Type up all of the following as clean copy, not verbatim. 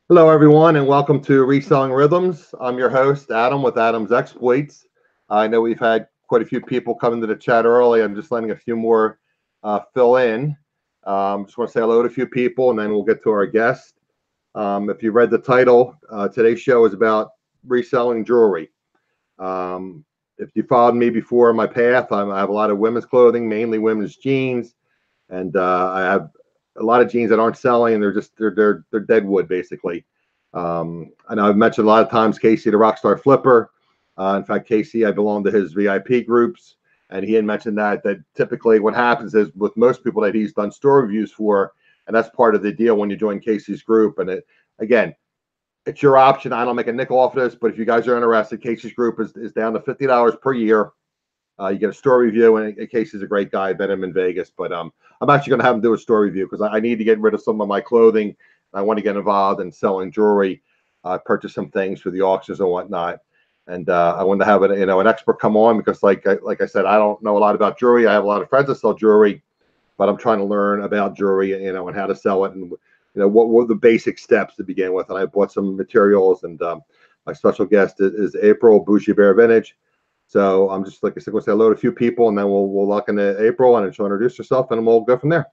Hello, everyone, and welcome to Reselling Rhythms. I'm your host, Adam, with Adam's Exploits. I know we've had quite a few people come into the chat early. I'm just letting a few more fill in. Just want to say hello to a few people, and then we'll get to our guest. If you read the title, today's show is about reselling jewelry. If you followed me before in my path, I have a lot of women's clothing, mainly women's jeans, and I have a lot of jeans that aren't selling, and they're dead wood basically. I know I've mentioned a lot of times Casey the Rockstar Flipper. In fact, Casey, I belong to his VIP groups, and he had mentioned that typically what happens is with most people that he's done store reviews for, and that's part of the deal when you join Casey's group. And again, it's your option. I don't make a nickel off of this, but if you guys are interested, Casey's group is down to $50 per year. You get a store review, and Casey's a great guy. I've met him in Vegas, but I'm actually going to have him do a store review because I need to get rid of some of my clothing. I want to get involved in selling jewelry, purchase some things for the auctions and whatnot. And I want to have an expert come on because, like I said, I don't know a lot about jewelry. I have a lot of friends that sell jewelry, but I'm trying to learn about jewelry, and how to sell it, and what were the basic steps to begin with. And I bought some materials, and my special guest is April, Boujee Bear Vintage. So I'm just, like I said, going to say hello to a few people, and then we'll lock into April, and she'll introduce herself, and we'll go from there.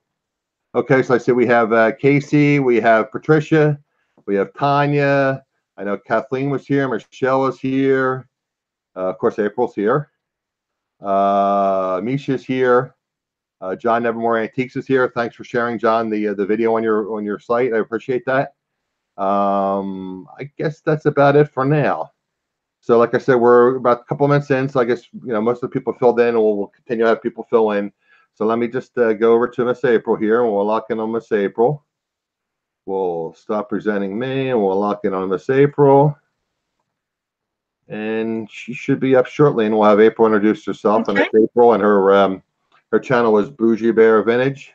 Okay, so I see we have Casey, we have Patricia, we have Tanya. I know Kathleen was here, Michelle was here. Of course, April's here. Misha's here. John Nevermore Antiques is here. Thanks for sharing, John, the video on your site. I appreciate that. I guess that's about it for now. So, like I said, we're about a couple of minutes in. So I guess most of the people filled in, and we'll continue to have people fill in. So let me just go over to Miss April here, and we'll lock in on Miss April. We'll stop presenting me, and we'll lock in on Miss April. And she should be up shortly, and we'll have April introduce herself. Okay. And it's April, and her channel is Boujee Bear Vintage.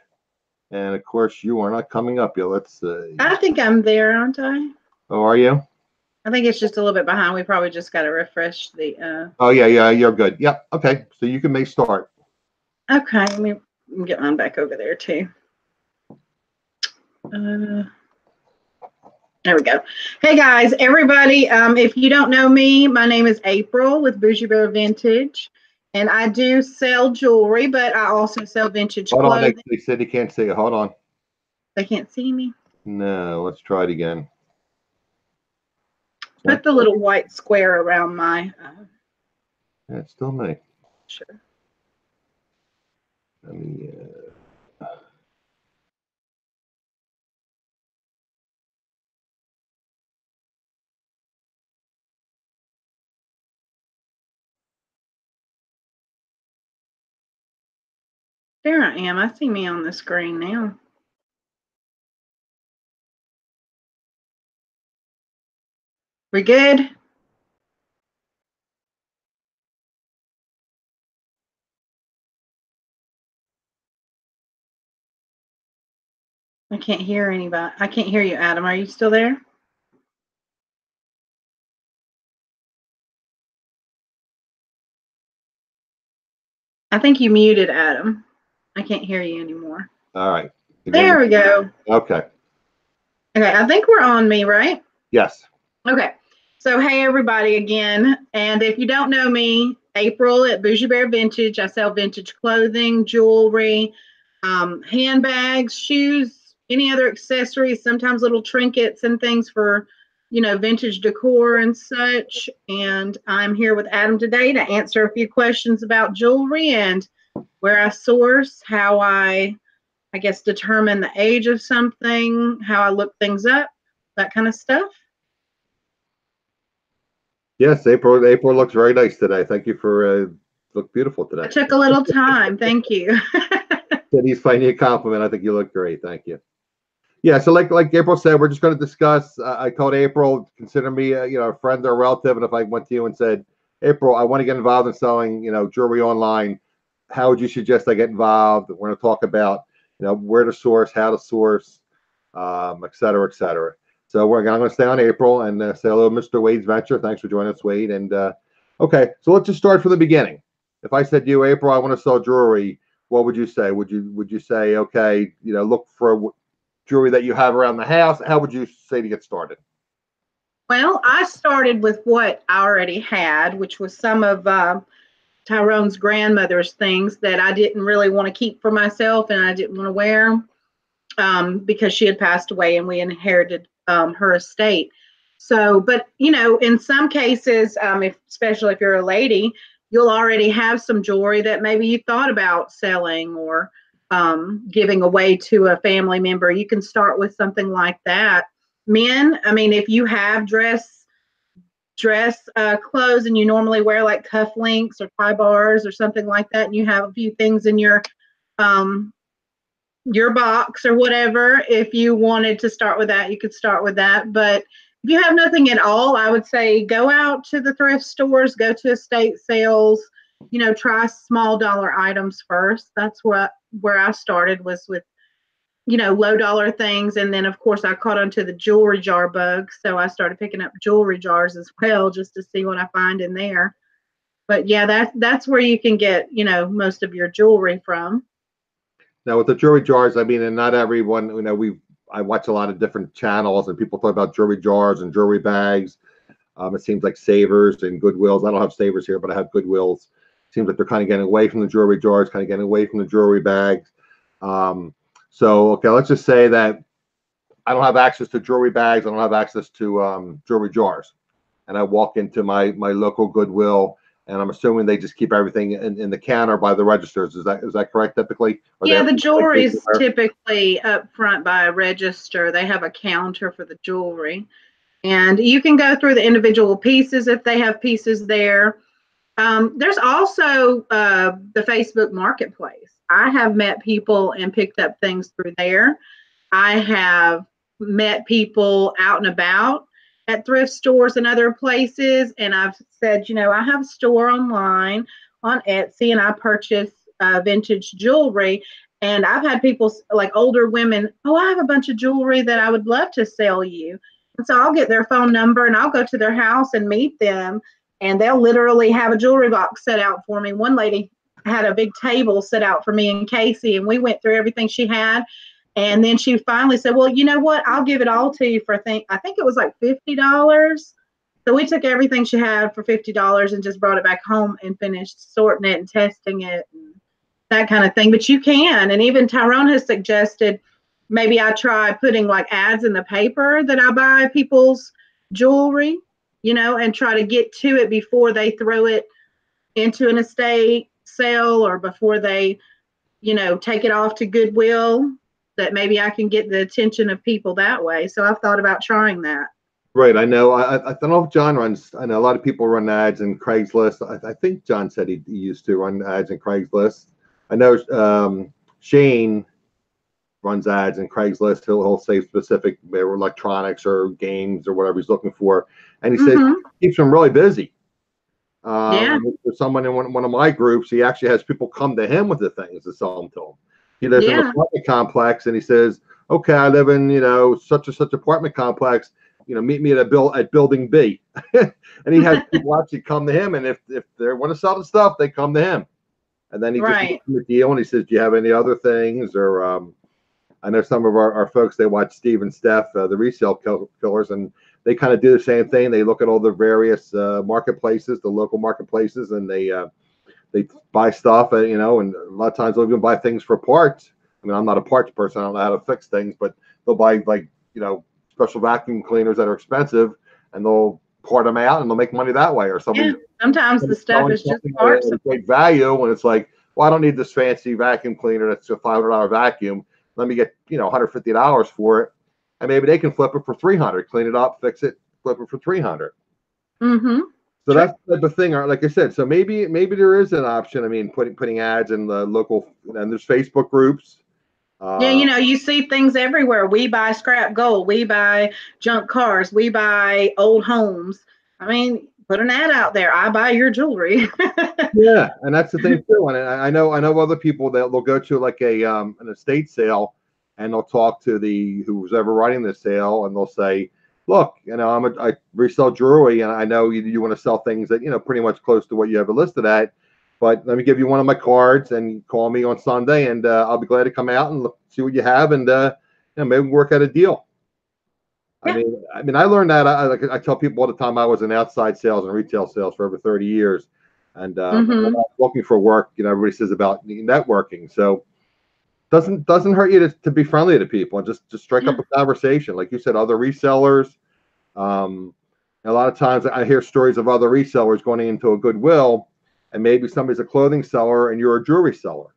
And of course, you are not coming up yet. Let's see. I think I'm there, aren't I? Oh, are you? I think it's just a little bit behind. We probably just got to refresh the. Oh yeah, you're good. Yep. Okay, so you can make start. Okay, let me get mine back over there too. There we go. Hey guys, everybody. If you don't know me, my name is April with Boujee Bear Vintage, and I do sell jewelry, but I also sell vintage clothing. Hold on, they said they can't see it. Hold on. They can't see me? No, let's try it again. Put the little white square around my. Yeah, it's still me. Sure. Let me. There I am. I see me on the screen now. We good? I can't hear anybody. I can't hear you, Adam. Are you still there? I think you muted, Adam. I can't hear you anymore. All right. There we go. Okay. Okay, I think we're on me, right? Yes. Okay. So, hey, everybody again. And if you don't know me, April at Boujee Bear Vintage. I sell vintage clothing, jewelry, handbags, shoes, any other accessories, sometimes little trinkets and things for, vintage decor and such. And I'm here with Adam today to answer a few questions about jewelry and where I source, how I guess, determine the age of something, how I look things up, that kind of stuff. Yes, April looks very nice today. Thank you for look beautiful today. It took a little time. Thank you. He's finding a compliment. I think you look great. Thank you. Yeah, so like April said, we're just going to discuss. I told April, consider me a friend or a relative, and if I went to you and said, April, I want to get involved in selling jewelry online, how would you suggest I get involved? We're going to talk about where to source, how to source, et cetera, et cetera. So I'm going to stay on April and say hello, Mr. Wade's Venture. Thanks for joining us, Wade. And okay, so let's just start from the beginning. If I said to you, April, I want to sell jewelry, what would you say? Would you say, okay, look for jewelry that you have around the house? How would you say to get started? Well, I started with what I already had, which was some of Tyrone's grandmother's things that I didn't really want to keep for myself and I didn't want to wear because she had passed away and we inherited her estate. So, but in some cases, especially if you're a lady, you'll already have some jewelry that maybe you thought about selling or giving away to a family member. You can start with something like that. Men, I mean, if you have dress clothes and you normally wear like cufflinks or tie bars or something like that, and you have a few things in your box or whatever, if you wanted to start with that, you could start with that. But if you have nothing at all, I would say go out to the thrift stores, go to estate sales, try small dollar items first. That's where I started, was with low dollar things. And then of course I caught onto the jewelry jar bug. So I started picking up jewelry jars as well, just to see what I find in there. But yeah, that's where you can get, most of your jewelry from. Now with the jewelry jars, I mean, and not everyone, I watch a lot of different channels and people talk about jewelry jars and jewelry bags. It seems like Savers and Goodwills. I don't have Savers here, but I have Goodwills. It seems like they're kind of getting away from the jewelry jars, kind of getting away from the jewelry bags. So, okay, let's just say that I don't have access to jewelry bags. I don't have access to jewelry jars. And I walk into my local Goodwill, and I'm assuming they just keep everything in the counter by the registers. Is that correct typically? Yeah, the jewelry's typically up front by a register. They have a counter for the jewelry. And you can go through the individual pieces if they have pieces there. There's also the Facebook Marketplace. I have met people and picked up things through there. I have met people out and about at thrift stores and other places. And I've said, I have a store online on Etsy and I purchase vintage jewelry. And I've had people, like older women, oh, I have a bunch of jewelry that I would love to sell you. And so I'll get their phone number and I'll go to their house and meet them. And they'll literally have a jewelry box set out for me. One lady had a big table set out for me and Casey, and we went through everything she had. And then she finally said, well, you know what? I'll give it all to you for, I think it was like $50. So we took everything she had for $50 and just brought it back home and finished sorting it and testing it and that kind of thing. But you can. And even Tyrone has suggested maybe I try putting like ads in the paper that I buy people's jewelry, and try to get to it before they throw it into an estate sale or before they, take it off to Goodwill, that maybe I can get the attention of people that way. So I've thought about trying that. Right. I know. I don't know if John runs. I know a lot of people run ads in Craigslist. I think John said he used to run ads in Craigslist. I know Shane runs ads in Craigslist. He'll say specific electronics or games or whatever he's looking for, and he says he keeps them really busy. Yeah. For someone in one of my groups, he actually has people come to him with the things to sell them to him. He lives in an apartment complex, and he says, "Okay, I live in such and such apartment complex. Meet me at building B." And he has people actually come to him, and if they want to sell the stuff, they come to him. And then he just gives them the deal, and he says, "Do you have any other things?" Or I know some of our folks, they watch Steve and Steph, the resale killers, and they kind of do the same thing. They look at all the various marketplaces, the local marketplaces, and they buy stuff, and a lot of times they'll even buy things for parts. I mean, I'm not a parts person. I don't know how to fix things, but they'll buy special vacuum cleaners that are expensive, and they'll part them out and they'll make money that way. Or sometimes the stuff is just parts of great value when it's like, well, I don't need this fancy vacuum cleaner that's a $500 vacuum. Let me get $150 for it, and maybe they can flip it for $300, clean it up, fix it, flip it for $300. So that's the type of thing. Like I said, so maybe there is an option. I mean, putting ads in the local, and there's Facebook groups. You see things everywhere. We buy scrap gold, we buy junk cars, we buy old homes. I mean, put an ad out there. I buy your jewelry. Yeah, and that's the thing too. And I know other people that will go to like an estate sale, and they'll talk to who's ever running the sale, and they'll say, "Look, I resell jewelry, and I know you want to sell things that pretty much close to what you have it listed at. But let me give you one of my cards, and call me on Sunday, and I'll be glad to come out and see what you have, and maybe we work out a deal. Yeah. I mean, I learned that. I tell people all the time I was in outside sales and retail sales for over 30 years. And when I was looking for work, everybody says about networking. So doesn't hurt you to be friendly to people and just strike up a conversation. Like you said, other resellers. A lot of times I hear stories of other resellers going into a Goodwill, and maybe somebody's a clothing seller and you're a jewelry seller.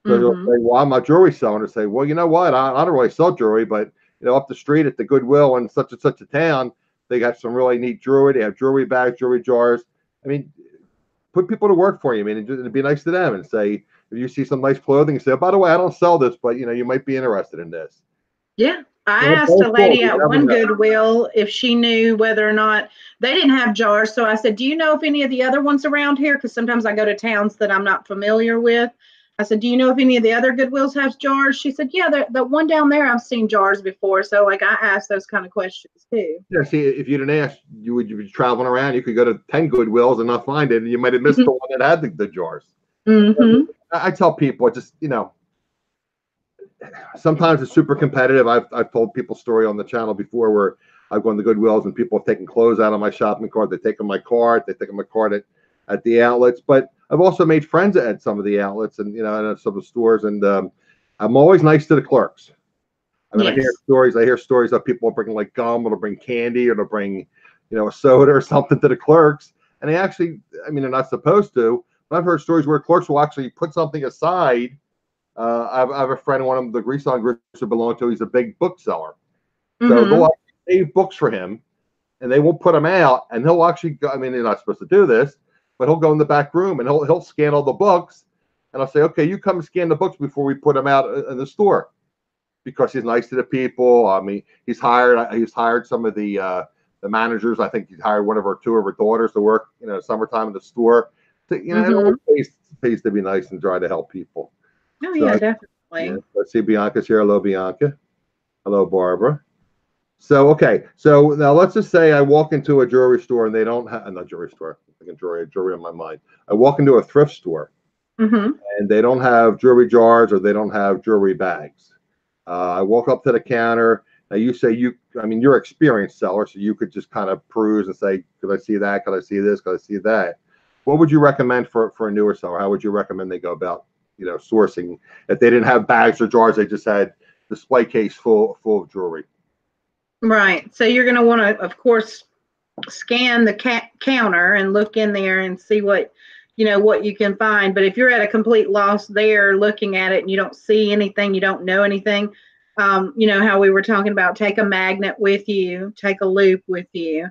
So they'll say, well, I'm a jewelry seller. And they say, well, you know what? I don't really sell jewelry, but up the street at the Goodwill in such and such a town, they got some really neat jewelry. They have jewelry bags, jewelry jars. I mean, put people to work for you. I mean, it'd be nice to them and say, if you see some nice clothing, say, oh, by the way, I don't sell this, but you might be interested in this. Yeah. I asked a lady at one Goodwill if she knew whether or not they didn't have jars. So I said, do you know if any of the other ones around here? Because sometimes I go to towns that I'm not familiar with. I said, do you know if any of the other Goodwills have jars? She said, yeah, the one down there, I've seen jars before. So like I asked those kind of questions too. Yeah, see, if you didn't ask, you would be traveling around. You could go to 10 Goodwills and not find it, and you might have missed the one that had the jars. I tell people, just, sometimes it's super competitive. I've told people story on the channel before where I've gone to Goodwills and people have taken clothes out of my shopping cart. They've taken my cart. They've taken my cart at the outlets. But I've also made friends at some of the outlets and, and some of the stores. And I'm always nice to the clerks. I mean, I hear stories of people bringing like gum or to bring candy or to bring, a soda or something to the clerks. And they actually, they're not supposed to. But I've heard stories where clerks will actually put something aside. I have a friend, one of the reselling groups I belong to. He's a big bookseller. So they'll save books for him and they won't put them out. And he'll actually go, they're not supposed to do this, but he'll go in the back room and he'll scan all the books. And I'll say, okay, you come and scan the books before we put them out in the store. Because he's nice to the people. He's hired some of the managers. I think he's hired two of her daughters to work, summertime in the store. So, it always pays to be nice and try to help people. Oh, so, yeah, definitely. Yeah, let's see, Bianca's here. Hello, Bianca. Hello, Barbara. So, okay. So now let's just say I walk into a jewelry store and they don't have, not jewelry store, I'm thinking jewelry in my mind. I walk into a thrift store and they don't have jewelry jars or they don't have jewelry bags. I walk up to the counter. Now you say you're an experienced seller, so you could just kind of peruse and say, could I see that? Could I see this? Could I see that? What would you recommend for a newer seller? How would you recommend they go about, sourcing if they didn't have bags or jars? They just had display case full of jewelry. Right. So you're going to want to, of course, scan the counter and look in there and see what you can find. But if you're at a complete loss there looking at it and you don't see anything, you don't know anything, how we were talking about, take a magnet with you, take a loop with you.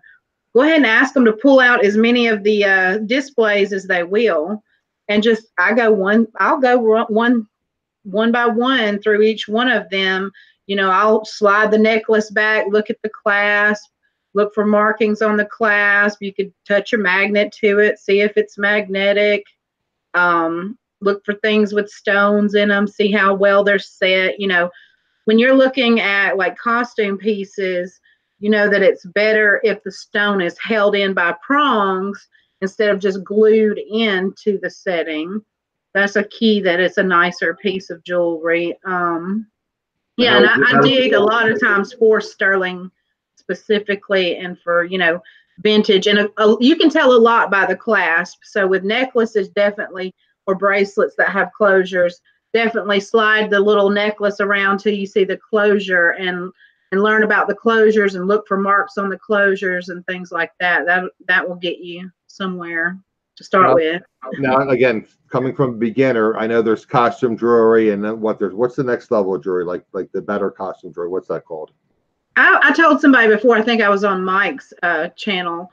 Go ahead and ask them to pull out as many of the displays as they will. And I'll go one by one through each one of them. I'll slide the necklace back, look at the clasp, look for markings on the clasp. You could touch your magnet to it, see if it's magnetic. Look for things with stones in them, see how well they're set. When you're looking at like costume pieces, that it's better if the stone is held in by prongs instead of just glued into the setting. That's a key that it's a nicer piece of jewelry. And I dig a lot of times for sterling specifically and for, vintage. And you can tell a lot by the clasp. So with necklaces, definitely, or bracelets that have closures, definitely slide the little necklace around till you see the closure and learn about the closures and look for marks on the closures and things like that. That will get you somewhere to start with. Now, again, coming from a beginner, I know there's costume jewelry and then what's the next level of jewelry, like the better costume jewelry? What's that called? I told somebody before, I think I was on Mike's channel,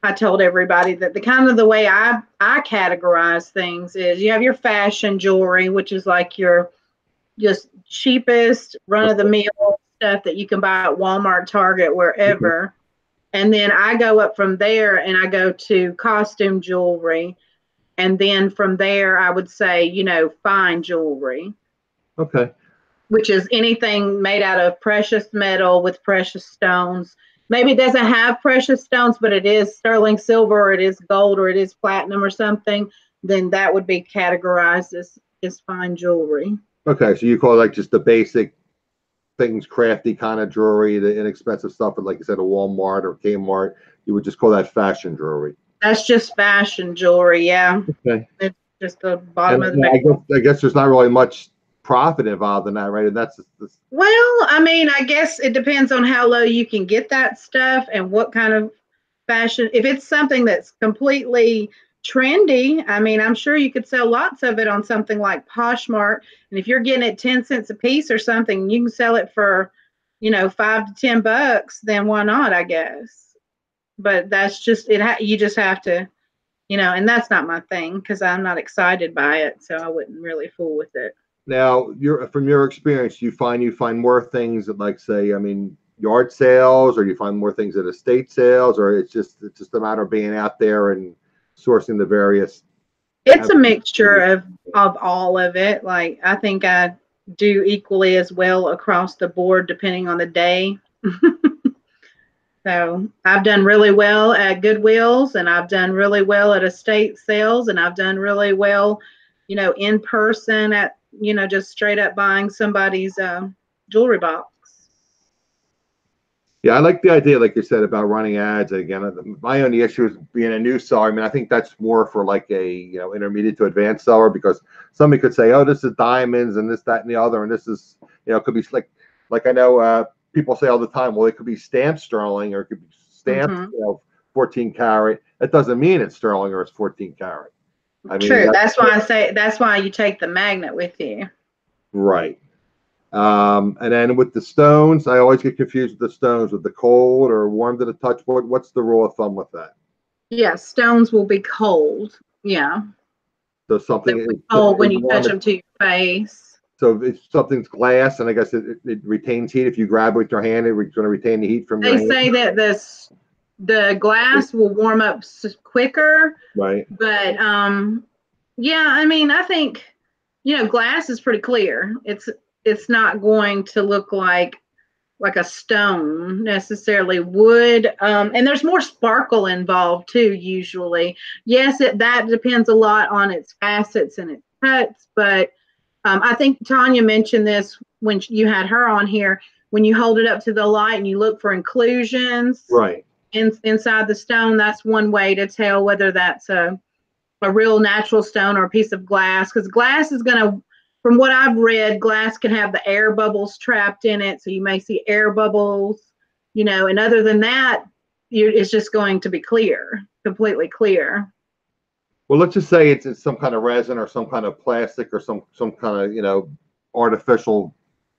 I told everybody that the way I categorize things is you have your fashion jewelry, which is like your just cheapest run-of-the-mill stuff that you can buy at Walmart, Target, wherever. And then I go up from there and I go to costume jewelry. And then from there, I would say, fine jewelry. Okay. Which is anything made out of precious metal with precious stones. Maybe it doesn't have precious stones, but it is sterling silver or it is gold or it is platinum or something. Then that would be categorized as fine jewelry. Okay. So you call it like just the basic things, crafty kind of jewelry, the inexpensive stuff, but like you said, a Walmart or Kmart, you would just call that fashion jewelry. That's just fashion jewelry, yeah. Okay. It's just the bottom of the barrel. I guess there's not really much profit involved in that, right? And that's well, I mean, I guess it depends on how low you can get that stuff and what kind of fashion. If it's something that's completely trendy, I mean, I'm sure you could sell lots of it on something like Poshmark. And if you're getting it 10 cents a piece or something, you can sell it for, you know, $5 to $10, then why not, I guess. But that's just it. You just have to, you know, and that's not my thing because I'm not excited by it, so I wouldn't really fool with it. Now, from your experience, you find more things at, like, say, I mean, yard sales, or you find more things at estate sales, or it's just a matter of being out there and sourcing the various. It's a mixture of all of it. Like, I think I do equally as well across the board depending on the day. So I've done really well at Goodwills, and I've done really well at estate sales, and I've done really well, you know, in person at, you know, just straight up buying somebody's jewelry box. Yeah, I like the idea, like you said, about running ads. Again, my only issue is being a new seller. I mean, I think that's more for like a, you know, intermediate to advanced seller, because somebody could say, oh, this is diamonds and this, that, and the other, and this is, you know, it could be like I know people say all the time, well, it could be stamped sterling, or it could be stamped, you know, 14 karat. That doesn't mean it's sterling or it's 14 karat. I mean, true. That's why I say that's why you take the magnet with you. Right. And then with the stones, I always get confused with the stones, with the cold or warm to the touch. What's the rule of thumb with that? Yeah, stones will be cold. Yeah. So something is cold when you touch them to your face. So if something's glass, and I guess it retains heat. If you grab it with your hand, it's going to retain the heat from your hand. They say that the glass will warm up quicker. Right. But yeah, I mean, I think, you know, glass is pretty clear. It's not going to look like a stone necessarily. Wood, and there's more sparkle involved too, usually. Yes, that depends a lot on its facets and its cuts, but I think Tanya mentioned this when you had her on here. When you hold it up to the light and you look for inclusions, right, inside the stone, that's one way to tell whether that's a real natural stone or a piece of glass. Because glass is going to, from what I've read, glass can have the air bubbles trapped in it, so you may see air bubbles, you know. And other than that, it's just going to be clear, completely clear. Well, let's just say it's some kind of resin or some kind of plastic or some kind of, you know, artificial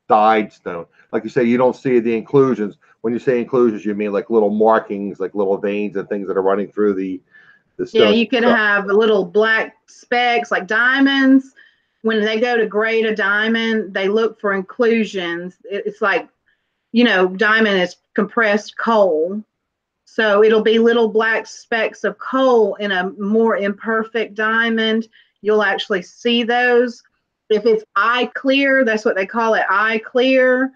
dyed stone. Like you say, you don't see the inclusions. When you say inclusions, you mean like little markings, like little veins and things that are running through the stone. Yeah, you could have little black specks like diamonds. When they go to grade a diamond, they look for inclusions. It's like, you know, diamond is compressed coal. So it'll be little black specks of coal in a more imperfect diamond. You'll actually see those. If it's eye clear, that's what they call it, eye clear.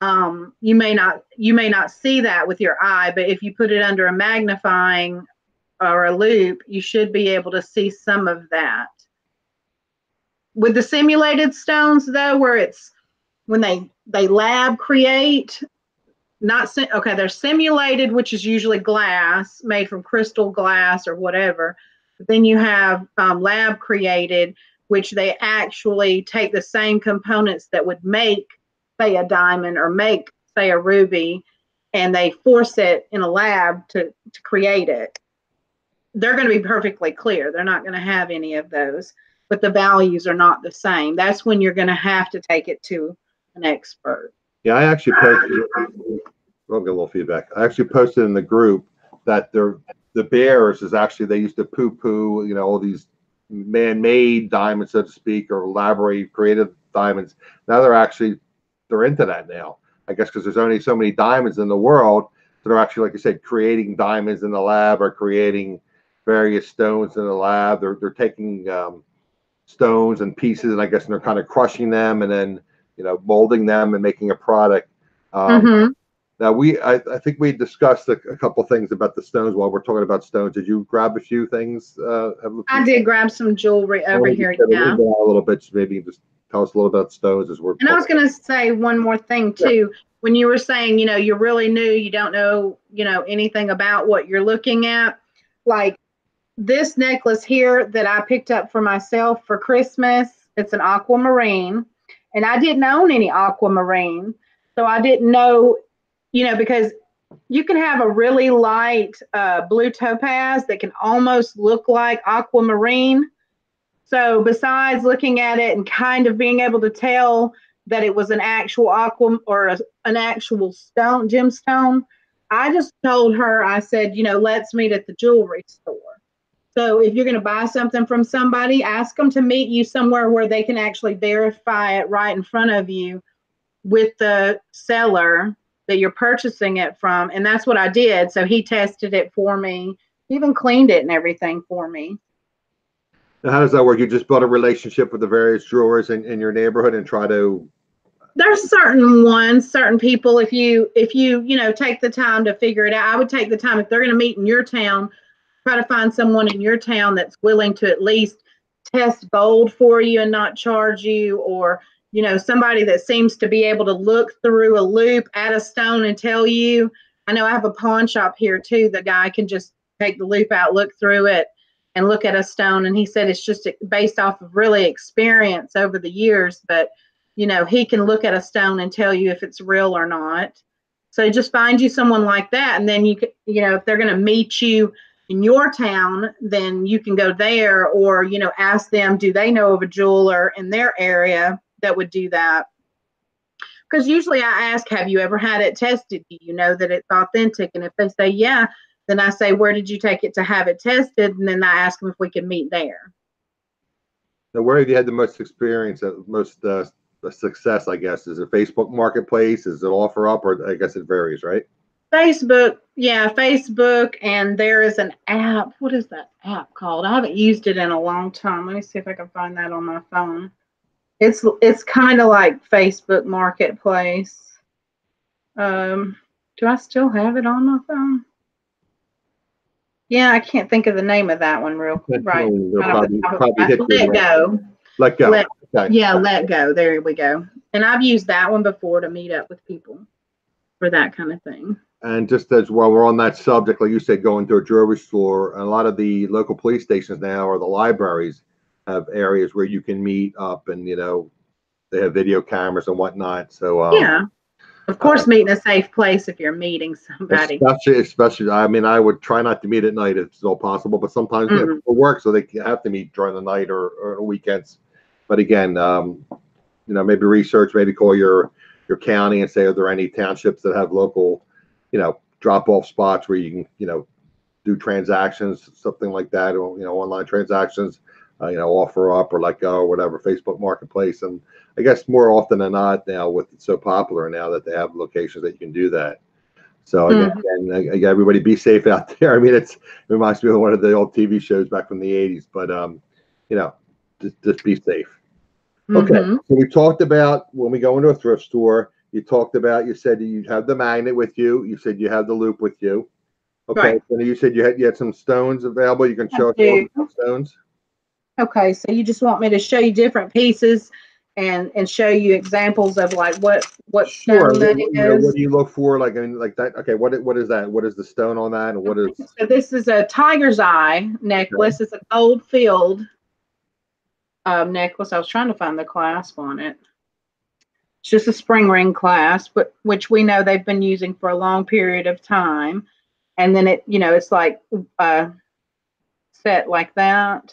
You may not see that with your eye, but if you put it under a magnifying or a loop, you should be able to see some of that. With the simulated stones, though, where it's when they lab create, they're simulated, which is usually glass made from crystal glass or whatever. But then you have lab created, which they actually take the same components that would make, say, a diamond or make, say, a ruby, and they force it in a lab to create it. They're going to be perfectly clear. They're not going to have any of those, but the values are not the same. That's when you're going to have to take it to an expert. Yeah, I actually posted. I'll get a little feedback. I actually posted in the group that the bears is actually, they used to poo-poo, you know, all these man-made diamonds, so to speak, or elaborate creative diamonds. Now they're into that now, I guess, because there's only so many diamonds in the world. So they're actually, like I said, creating diamonds in the lab or creating various stones in the lab. They're taking stones and pieces, and I guess, and they're kind of crushing them and then, you know, molding them and making a product. Now I think we discussed a couple things about the stones while we're talking about stones. Did you grab a few things? I did grab some jewelry over here. Yeah, a little bit, so maybe just tell us a little about stones as we're. And I was going to say one more thing too. Yeah. When you were saying, you're really new, you don't know, anything about what you're looking at. Like this necklace here that I picked up for myself for Christmas, it's an aquamarine, and I didn't own any aquamarine. So I didn't know, because you can have a really light blue topaz that can almost look like aquamarine. So besides looking at it and kind of being able to tell that it was an actual an actual stone, gemstone, I just told her, I said, let's meet at the jewelry store. So if you're going to buy something from somebody, ask them to meet you somewhere where they can actually verify it right in front of you with the seller that you're purchasing it from. And that's what I did. So he tested it for me, even cleaned it and everything for me. Now, how does that work? You just build a relationship with the various jewelers in your neighborhood and try to. There's certain people, if you take the time to figure it out, I would take the time, if they're going to meet in your town, try to find someone in your town that's willing to at least test gold for you and not charge you, or, somebody that seems to be able to look through a loop at a stone and tell you. I know I have a pawn shop here too. The guy can just take the loop out, look through it, and look at a stone. And he said it's just based off of really experience over the years, but he can look at a stone and tell you if it's real or not. So just find you someone like that. And then you could, if they're going to meet you in your town, then you can go there, or, ask them, do they know of a jeweler in their area that would do that? Because usually I ask, have you ever had it tested? Do you know that it's authentic? And if they say, yeah, then I say, where did you take it to have it tested? And then I ask them if we can meet there. Now, where have you had the most experience, most success, I guess? Is it Facebook Marketplace? Is it OfferUp? Or I guess it varies, right? Facebook. Yeah, Facebook. And there is an app. What is that app called? I haven't used it in a long time. Let me see if I can find that on my phone. It's kind of like Facebook Marketplace. Do I still have it on my phone? Yeah, I can't think of the name of that one real right. Let Go. Let Go. Okay. Yeah, Let Go. There we go. And I've used that one before to meet up with people for that kind of thing. And just as while we're on that subject, like you said, going to a jewelry store, a lot of the local police stations now, or the libraries, have areas where you can meet up, and they have video cameras and whatnot. So yeah. Of course, meet in a safe place if you're meeting somebody. Especially, I mean, I would try not to meet at night if it's all possible, but sometimes people work, so they have to meet during the night or weekends. But again, maybe research, maybe call your county and say, are there any townships that have local, drop-off spots where you can, do transactions, something like that, or online transactions. OfferUp or Let Go or whatever, Facebook Marketplace. And I guess more often than not now, with it's so popular now, that they have locations that you can do that. So again, everybody be safe out there. I mean, it reminds me of one of the old TV shows back from the 80s, but just be safe. Okay, so we talked about when we go into a thrift store, you said you have the magnet with you. You said you have the loop with you. Okay, right. And you said you had some stones available. You can show us all the stones. Okay, so you just want me to show you different pieces and show you examples of like what stone that is? What do you look for? Like, I mean, like that. Okay, what is that? What is the stone on that? And what is? So this is a tiger's eye necklace. Okay. It's a gold filled necklace. I was trying to find the clasp on it. It's just a spring ring clasp, but which we know they've been using for a long period of time. And then it's like set like that.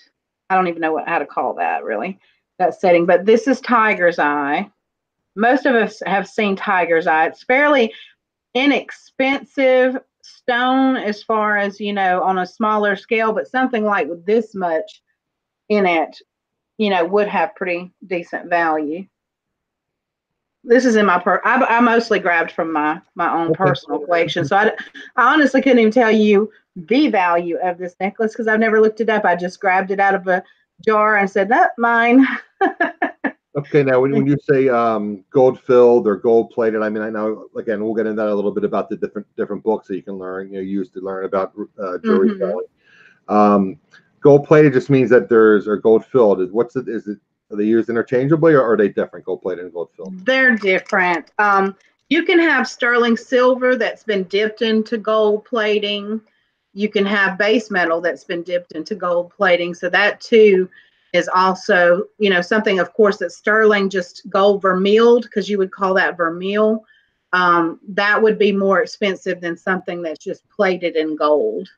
I don't even know how to call that really, that setting, but this is tiger's eye. Most of us have seen tiger's eye. It's fairly inexpensive stone as far as, on a smaller scale, but something like with this much in it, would have pretty decent value. This is in my I mostly grabbed from my own personal collection. So I honestly couldn't even tell you the value of this necklace because I've never looked it up. I just grabbed it out of a jar and said, "That's mine." Okay, now when you say gold filled or gold plated, I mean, I know again we'll get into that a little bit about the different books that you can learn, use to learn about jewelry selling. Gold plated just means that or gold filled. Is it Are they used interchangeably, or are they different, gold plated and gold filled? They're different. You can have sterling silver that's been dipped into gold plating. You can have base metal that's been dipped into gold plating. So that too is also, you know, something, of course, that sterling just gold vermilled, because you would call that vermeil. That would be more expensive than something that's just plated in gold.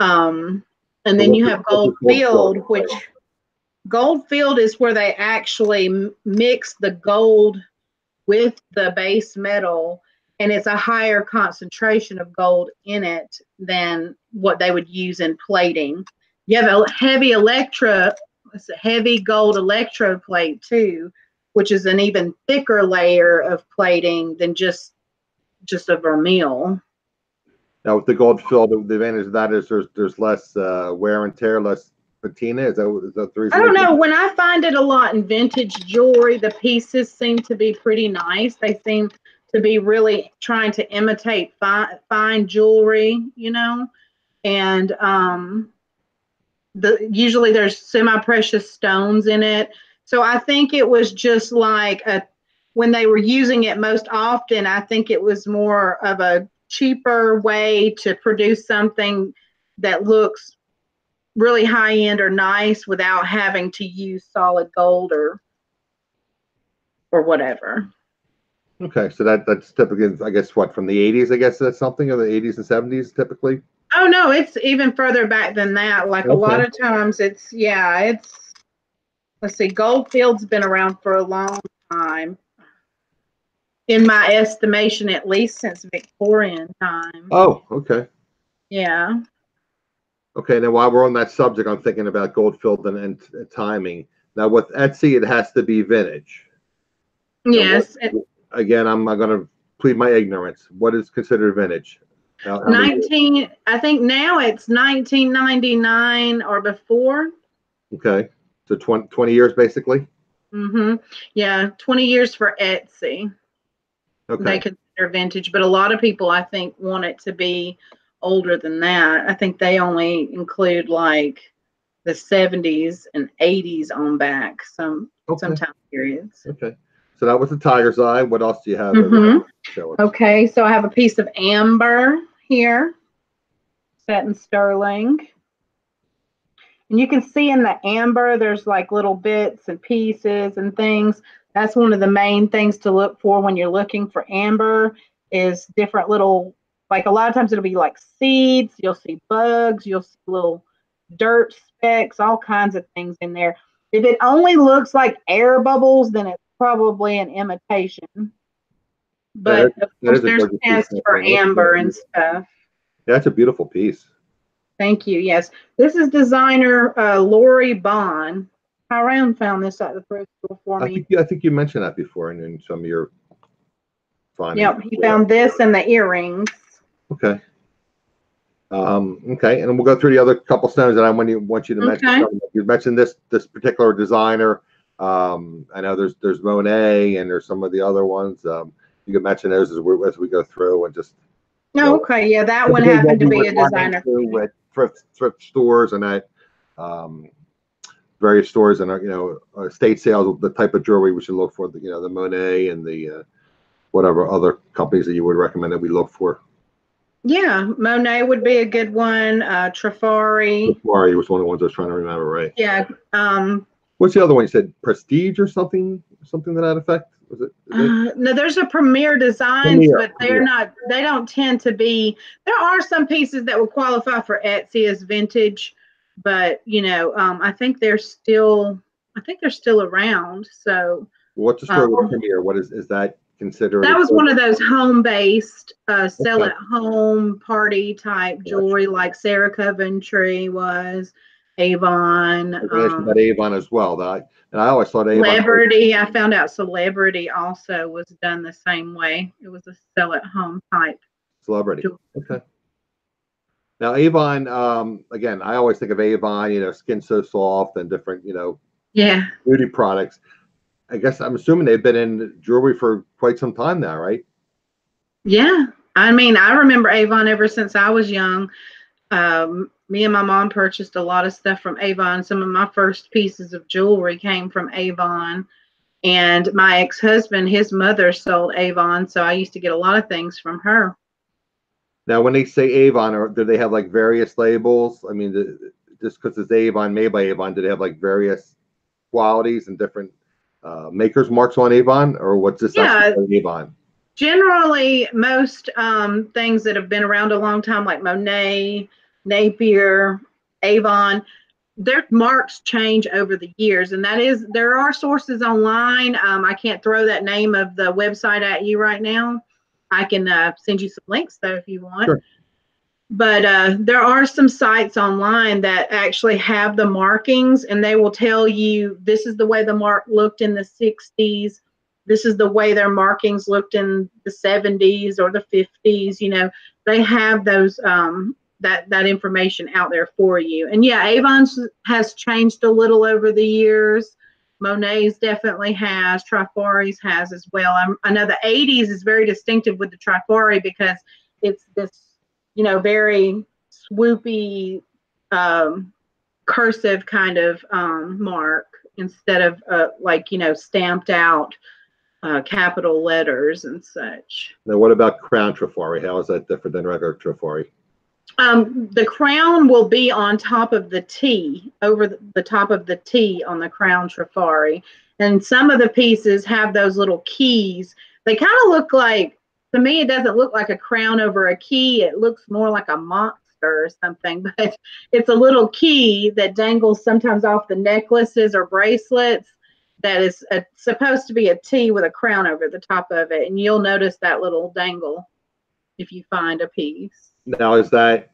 And then you have gold filled, which gold filled is where they actually mix the gold with the base metal, and it's a higher concentration of gold in it than what they would use in plating. You have a heavy gold electroplate too, which is an even thicker layer of plating than just a vermeil. Now, with the gold filled, the advantage of that is there's less wear and tear, less patina. Is that the reason? I don't know. When I find it a lot in vintage jewelry, the pieces seem to be pretty nice. They seem to be really trying to imitate fine jewelry, you know, and usually there's semi-precious stones in it. So I think it was just like when they were using it most often, I think it was more of a cheaper way to produce something that looks really high end or nice without having to use solid gold or whatever. Okay, so that's typically, I guess, what, from the 80s? I guess that's something, or the 80s and 70s typically. Oh no, it's even further back than that. Like a lot of times, it's let's see, Goldfield's been around for a long time. In my estimation, at least since Victorian time. Oh, okay. Yeah. Okay, now while we're on that subject, I'm thinking about gold filled and timing. Now with Etsy, it has to be vintage. Yes. Again, I'm going to plead my ignorance. What is considered vintage? I think now it's 1999 or before. Okay, so 20 years basically. Yeah, 20 years for Etsy. Okay. They consider vintage, but a lot of people, I think, want it to be older than that. I think they only include like the 70s and 80s on back some time periods. Okay. So that was the tiger's eye. What else do you have? Okay, so I have a piece of amber here, set in sterling. And you can see in the amber, there's like little bits and pieces and things. That's one of the main things to look for when you're looking for amber, is different little, like a lot of times it'll be like seeds, you'll see bugs, you'll see little dirt specks, all kinds of things in there. If it only looks like air bubbles, then it's probably an imitation. But of course, there's tests for amber and stuff. Yeah, that's a beautiful piece. Thank you. Yes, this is designer Lori Bond. Hiram found this at the thrift store for me. I think you mentioned that before in some of your findings. Yep, he found this and the earrings. Okay. Okay, and we'll go through the other couple stones that I want you to mention. You mentioned this particular designer. I know there's Monet and there's some of the other ones. You can mention those as we go through and just. Okay, yeah, that one happened to be a designer. With thrift stores and that various stores and estate sales, the type of jewelry we should look for. The Monet and the whatever other companies that you would recommend that we look for. Yeah, Monet would be a good one. Trifari. Trifari was one of the ones I was trying to remember, right? Yeah. What's the other one you said? Prestige or something to that effect? Was it? No, there's a Premier Designs, but they're not. They don't tend to be. There are some pieces that would qualify for Etsy as vintage, but I think they're still. I think they're still around. So. What's the story with Premier? What is that considered? That was one of those home-based, sell at home party type jewelry, like Sarah Coventry was. Avon. That Avon as well. And I always thought Avon. Celebrity. I found out Celebrity also was done the same way. It was a sell at home type. Celebrity. Okay. Now Avon, again, I always think of Avon, Skin So Soft and different, beauty products. I guess I'm assuming they've been in jewelry for quite some time now, right? Yeah. I mean, I remember Avon ever since I was young. Me and my mom purchased a lot of stuff from Avon. Some of my first pieces of jewelry came from Avon. And my ex-husband, his mother sold Avon, so I used to get a lot of things from her. Now, when they say Avon, or do they have like various labels? I mean, just because it's Avon, made by Avon, do they have like various qualities and different makers marks on Avon, or what's this Yeah, actually Avon? generally most things that have been around a long time, like Monet, Napier, Avon, their marks change over the years, and that is, there are sources online. I can't throw that name of the website at you right now. I can send you some links though if you want. Sure. But there are some sites online that actually have the markings, and they will tell you this is the way the mark looked in the 60s. This is the way their markings looked in the 70s or the 50s. You know, they have those that information out there for you. And yeah, Avon's has changed a little over the years. Monet's definitely has. Trifari's has as well. I know the 80s is very distinctive with the Trifari because it's this, you know, very swoopy cursive kind of mark instead of like, you know, stamped out capital letters and such. Now, what about Crown Trifari? How is that different than regular Trifari? The crown will be on top of the T, over the top of the T on the crown Trifari. And some of the pieces have those little keys. They kind of look like, to me, it doesn't look like a crown over a key. It looks more like a monster or something, but it's a little key that dangles sometimes off the necklaces or bracelets that is supposed to be a T with a crown over the top of it. And you'll notice that little dangle if you find a piece. Now, is that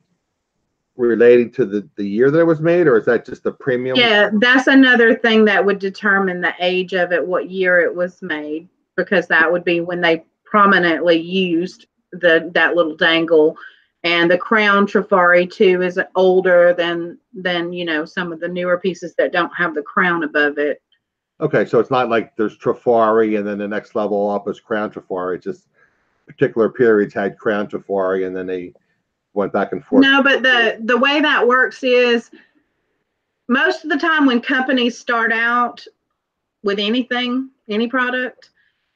relating to the year that it was made, or is that just a premium? Yeah, that's another thing that would determine the age of it, what year it was made, because that would be when they prominently used that little dangle. And the crown Trifari too is older than you know, some of the newer pieces that don't have the crown above it. Okay, so it's not like there's Trifari and then the next level up is Crown Trifari. It's just particular periods had Crown Trifari and then they went back and forth. No, but the way that works is most of the time when companies start out with anything, any product,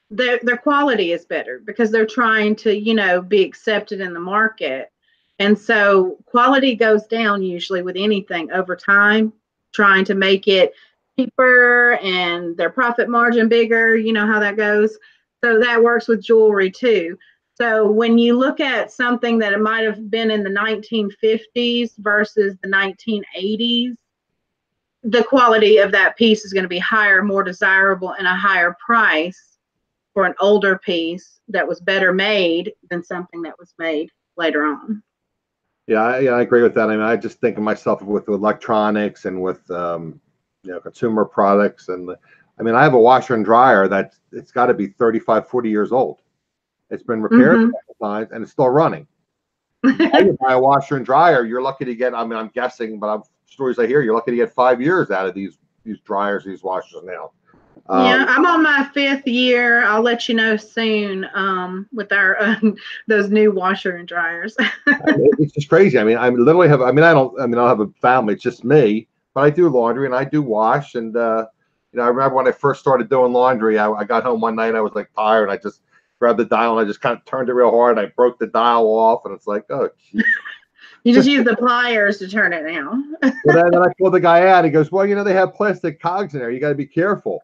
their quality is better because they're trying to, you know, be accepted in the market. And so quality goes down usually with anything over time, trying to make it cheaper and their profit margin bigger. You know how that goes. So that works with jewelry too. So when you look at something that it might have been in the 1950s versus the 1980s, the quality of that piece is going to be higher, more desirable, and a higher price for an older piece that was better made than something that was made later on. Yeah, I agree with that. I mean, I just think of myself with electronics and with you know, consumer products, and I mean, I have a washer and dryer that it's got to be 35, 40 years old. It's been repaired a couple times and it's still running. You buy a washer and dryer, you're lucky to get, I mean, I'm guessing, but stories I hear, you're lucky to get 5 years out of these dryers, these washers now. Yeah, I'm on my 5th year. I'll let you know soon with our those new washer and dryers. It's just crazy. I mean, I literally have. I don't have a family. It's just me. But I do laundry and I do wash. And you know, I remember when I first started doing laundry, I got home one night. I was like tired. And I just grabbed the dial and I just kind of turned it real hard. And I broke the dial off, and it's like, oh, geez. You just use the pliers to turn it now. Well, then I pulled the guy out. He goes, well, you know, they have plastic cogs in there. You got to be careful.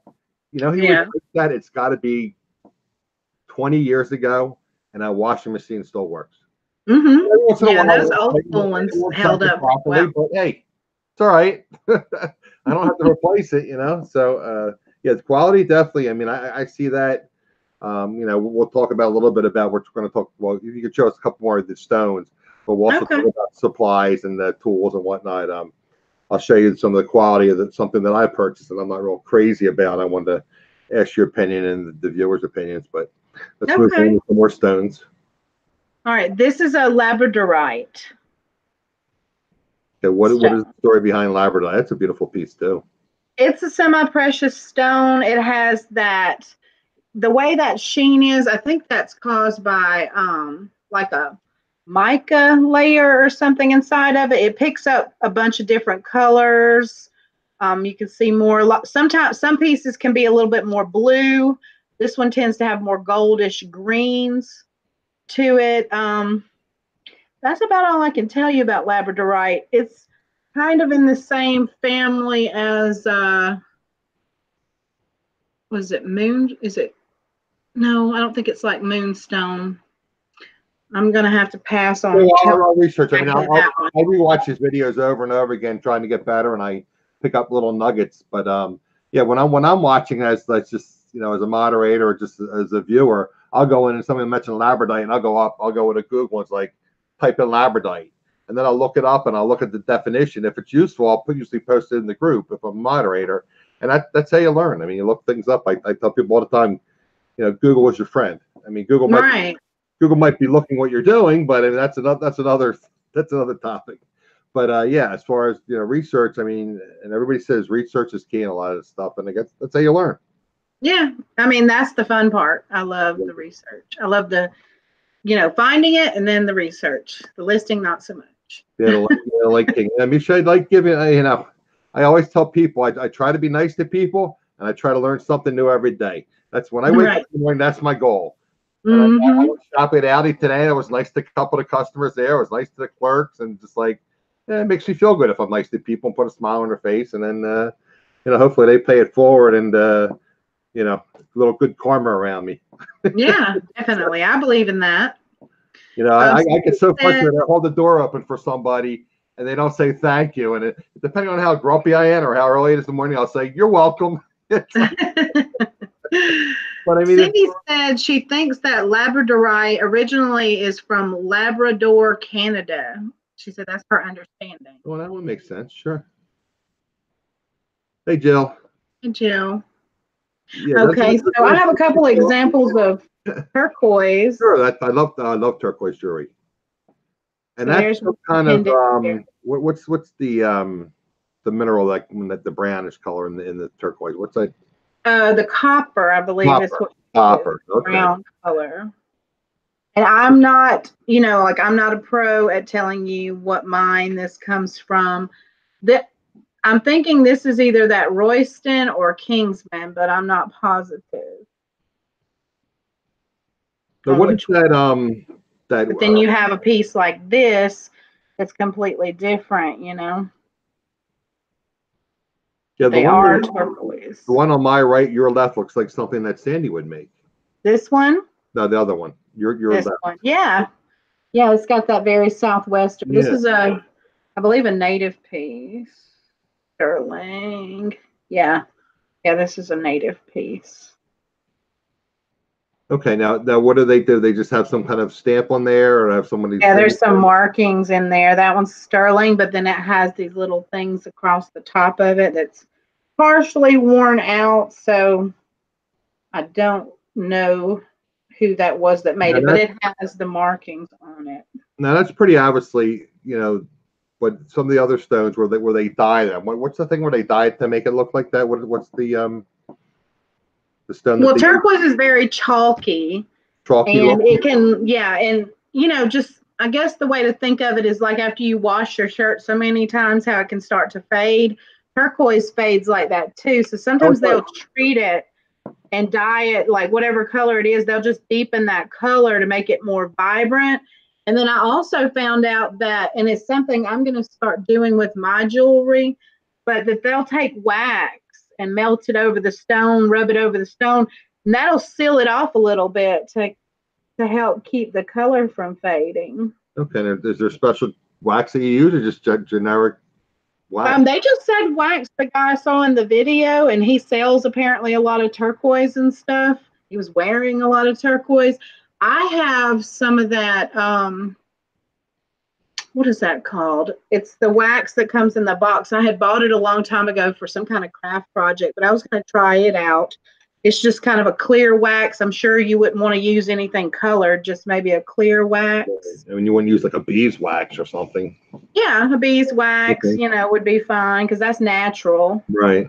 You know, he was that it's got to be 20 years ago, and that washing machine still works. Yeah, those old ones held up properly, well. But hey, it's all right. I don't have to replace it, you know. So yeah, the quality definitely. I mean, I see that. You know, we'll talk about a little bit about what we're going to talk. Well, you can show us a couple more of the stones, but we'll also talk about supplies and the tools and whatnot. I'll show you some of the quality of something that I purchased and I'm not real crazy about. I wanted to ask your opinion and the viewers' opinions, but let's move on to some more stones. All right, this is a labradorite. Okay, what is the story behind labradorite? That's a beautiful piece too. It's a semi-precious stone. It has the way that sheen is, I think that's caused by like a mica layer or something inside of it. It picks up a bunch of different colors. You can see more. Sometimes some pieces can be a little bit more blue. This one tends to have more goldish greens to it. That's about all I can tell you about labradorite. It's kind of in the same family as was it moon? Is it? No, I don't think it's like moonstone. I'm gonna have to pass on. So I'll research. I mean, I rewatch his videos over and over again, trying to get better, and I pick up little nuggets. But yeah, when I'm watching as let's just as a moderator or just as a viewer, I'll go in and somebody mentioned labradorite, and I'll go with a Google. It's like type in labradorite, and then I'll look it up and I'll look at the definition. If it's useful, I'll usually post it in the group if I'm a moderator, and that's how you learn. I mean, you look things up. I tell people all the time, Google is your friend. I mean, Google might be looking what you're doing, but I mean, that's another topic. But yeah, as far as research, I mean, and everybody says research is key in a lot of this stuff, and I guess that's how you learn. Yeah, I mean that's the fun part. I love the research. I love the finding it and then the research. The listing, not so much. Yeah, I mean, should I like giving I always tell people I try to be nice to people, and I try to learn something new every day. That's when I wake up in the morning. That's my goal. I was shopping at Aldi today. It was nice to a couple of customers there. It was nice to the clerks, and just like it makes me feel good if I'm nice to people and put a smile on their face, and then hopefully they pay it forward, and a little good karma around me. Yeah, definitely. I believe in that. I get so frustrated. I hold the door open for somebody, and they don't say thank you, and depending on how grumpy I am or how early it is in the morning, I'll say you're welcome. But I mean, Cindy said she thinks that labradorite originally is from Labrador, Canada. She said that's her understanding. Well, that would make sense. Sure. Hey, Jill. Hey, Jill. Yeah, okay, so I have a couple of examples of turquoise. Sure, I love turquoise jewelry. And so that's kind of what's the mineral like the brownish color in the turquoise? What's that? The copper, I believe, is what copper. Okay. Brown color. And I'm not, I'm not a pro at telling you what mine this comes from. I'm thinking this is either that Royston or Kingsman, but I'm not positive. So what is that? But then you have a piece like this that's completely different, Yeah, they are turquoise. The one on my right, your left, looks like something that Sandy would make. This one? No, the other one. Your this left. One. Yeah. Yeah, it's got that very southwestern. This is I believe, a native piece. Sterling. Yeah. Yeah, this is a native piece. Okay, now what do? They just have some kind of stamp on there, or have somebody? Yeah, there's some markings in there. That one's sterling, but then it has these little things across the top of it that's partially worn out. So I don't know who that was that made it, but it has the markings on it. Now that's pretty obviously, but some of the other stones where they dye them. What's the thing where they dye it to make it look like that? What's the stone? Well, turquoise is very chalky. And it can, and just I guess the way to think of it is like after you wash your shirt so many times, how it can start to fade. Turquoise fades like that too. So sometimes they'll treat it and dye it like whatever color it is. They'll just deepen that color to make it more vibrant. And then I also found out that, and it's something I'm going to start doing with my jewelry, but that they'll take wax and melt it over the stone, rub it over the stone, and that'll seal it off a little bit to help keep the color from fading. Okay. Is there special wax that you use, or just generic wax? They just said wax. The guy I saw in the video, and he sells apparently a lot of turquoise and stuff. He was wearing a lot of turquoise. I have some of that. What is that called? It's the wax that comes in the box. I had bought it a long time ago for some kind of craft project, but I was going to try it out. It's just kind of a clear wax. I'm sure you wouldn't want to use anything colored, just maybe a clear wax. I mean, you wouldn't use like a beeswax or something. Yeah, a beeswax, would be fine because that's natural. Right.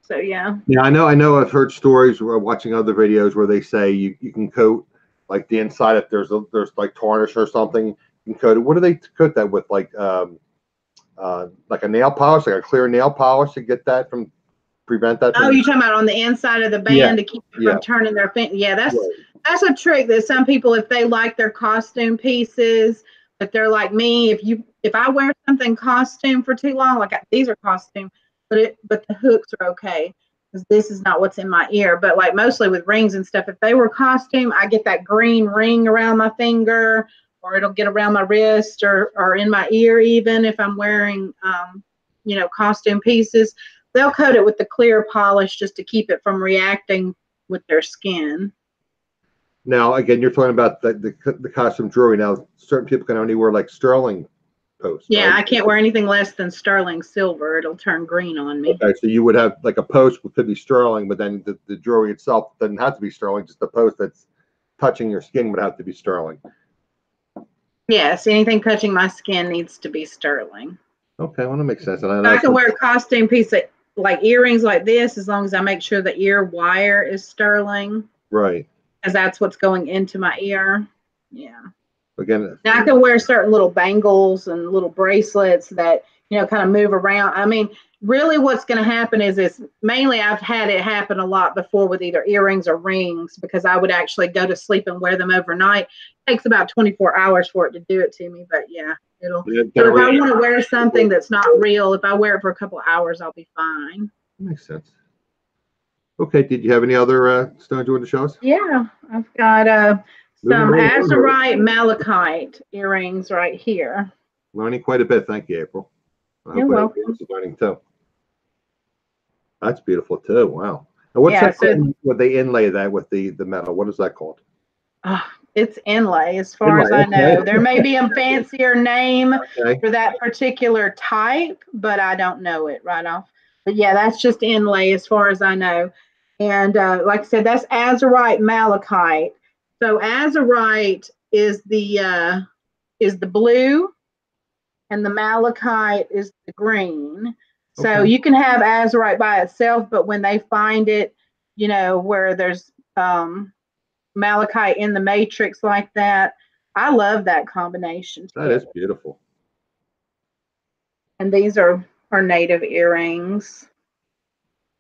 So, yeah. Yeah, I know. I've heard stories watching other videos where they say you can coat like the inside, if there's like tarnish or something, you can coat it. What do they coat that with? Like a nail polish, like a clear nail polish to get that from prevent that from. Oh, you're talking about on the inside of the band to keep it from turning their finger. Yeah, that's a trick that some people, if they like their costume pieces, if they're like me, if I wear something costume for too long, like these are costume, but the hooks are okay because this is not what's in my ear. But like mostly with rings and stuff, if they were costume, I get that green ring around my finger, or it'll get around my wrist or in my ear, even if I'm wearing costume pieces. They'll coat it with the clear polish just to keep it from reacting with their skin. Now, again, you're talking about the costume jewelry. Now, certain people can only wear like sterling posts. Yeah, right? I can't wear anything less than sterling silver. It'll turn green on me. Okay, so you would have like a post could be sterling, but then the jewelry itself doesn't have to be sterling. Just the post that's touching your skin would have to be sterling. Yes, anything touching my skin needs to be sterling. Okay, well, that makes sense. And I can wear a costume piece like earrings like this, as long as I make sure the ear wire is sterling. Right. Because that's what's going into my ear. Yeah. Again, now I can wear certain little bangles and little bracelets that, kind of move around. I mean, really what's going to happen is mainly I've had it happen a lot before with either earrings or rings, because I would actually go to sleep and wear them overnight. It takes about 24 hours for it to do it to me. But yeah, so if I want to wear something that's not real, if I wear it for a couple of hours, I'll be fine. Makes sense. Okay, did you have any other stones you want to show us? Yeah, I've got some azurite malachite earrings right here. Learning quite a bit. Thank you, April. You're welcome. Learning too. That's beautiful too. Wow. And what's that called? Would they inlay that with the metal? What is that called? It's inlay, as far as I know. There may be a fancier name for that particular type, but I don't know it right off. But yeah, that's just inlay as far as I know. And like I said, that's azurite malachite. So azurite is the blue, and the malachite is the green. So you can have azurite by itself, but when they find it, where there's malachite in the matrix like that, I love that combination. That is beautiful. And these are native earrings.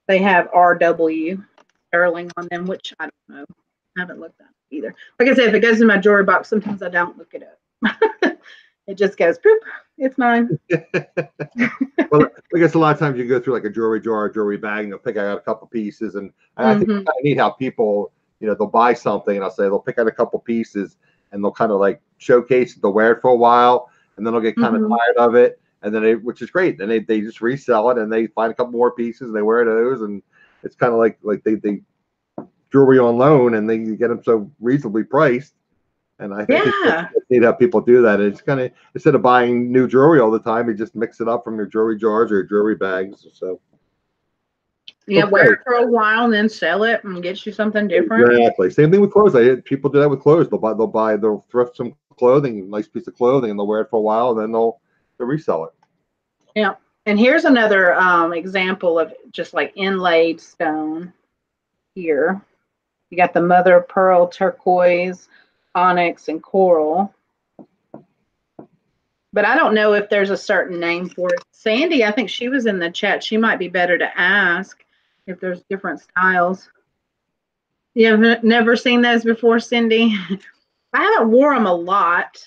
They have RW sterling on them, which I don't know. I haven't looked at it either. Like I said, if it goes in my jewelry box, sometimes I don't look it up. It just goes, poop, it's mine. Well, I guess a lot of times you go through like a jewelry jar, a jewelry bag, and they'll pick out a couple pieces. And I think it's kind of neat how people, they'll buy something and they'll pick out a couple pieces and they'll kind of like showcase it, they'll wear it for a while, and then they'll get kind of tired of it. And then which is great. Then they just resell it and they find a couple more pieces and they wear those. And it's kind of like they jewelry on loan, and they get them so reasonably priced. And I think it's neat how people do that. It's kind of, instead of buying new jewelry all the time, you just mix it up from your jewelry jars or your jewelry bags. So yeah, wear it for a while and then sell it and get you something different. Exactly. Same thing with clothes. People do that with clothes. They'll thrift some clothing, a nice piece of clothing, and they'll wear it for a while, and then they'll resell it. Yeah. And here's another example of just like inlaid stone here. You got the mother of pearl, turquoise, onyx, and coral. But I don't know if there's a certain name for it. Sandy, I think she was in the chat. She might be better to ask if there's different styles. You have never seen those before, Cindy? I haven't worn them a lot.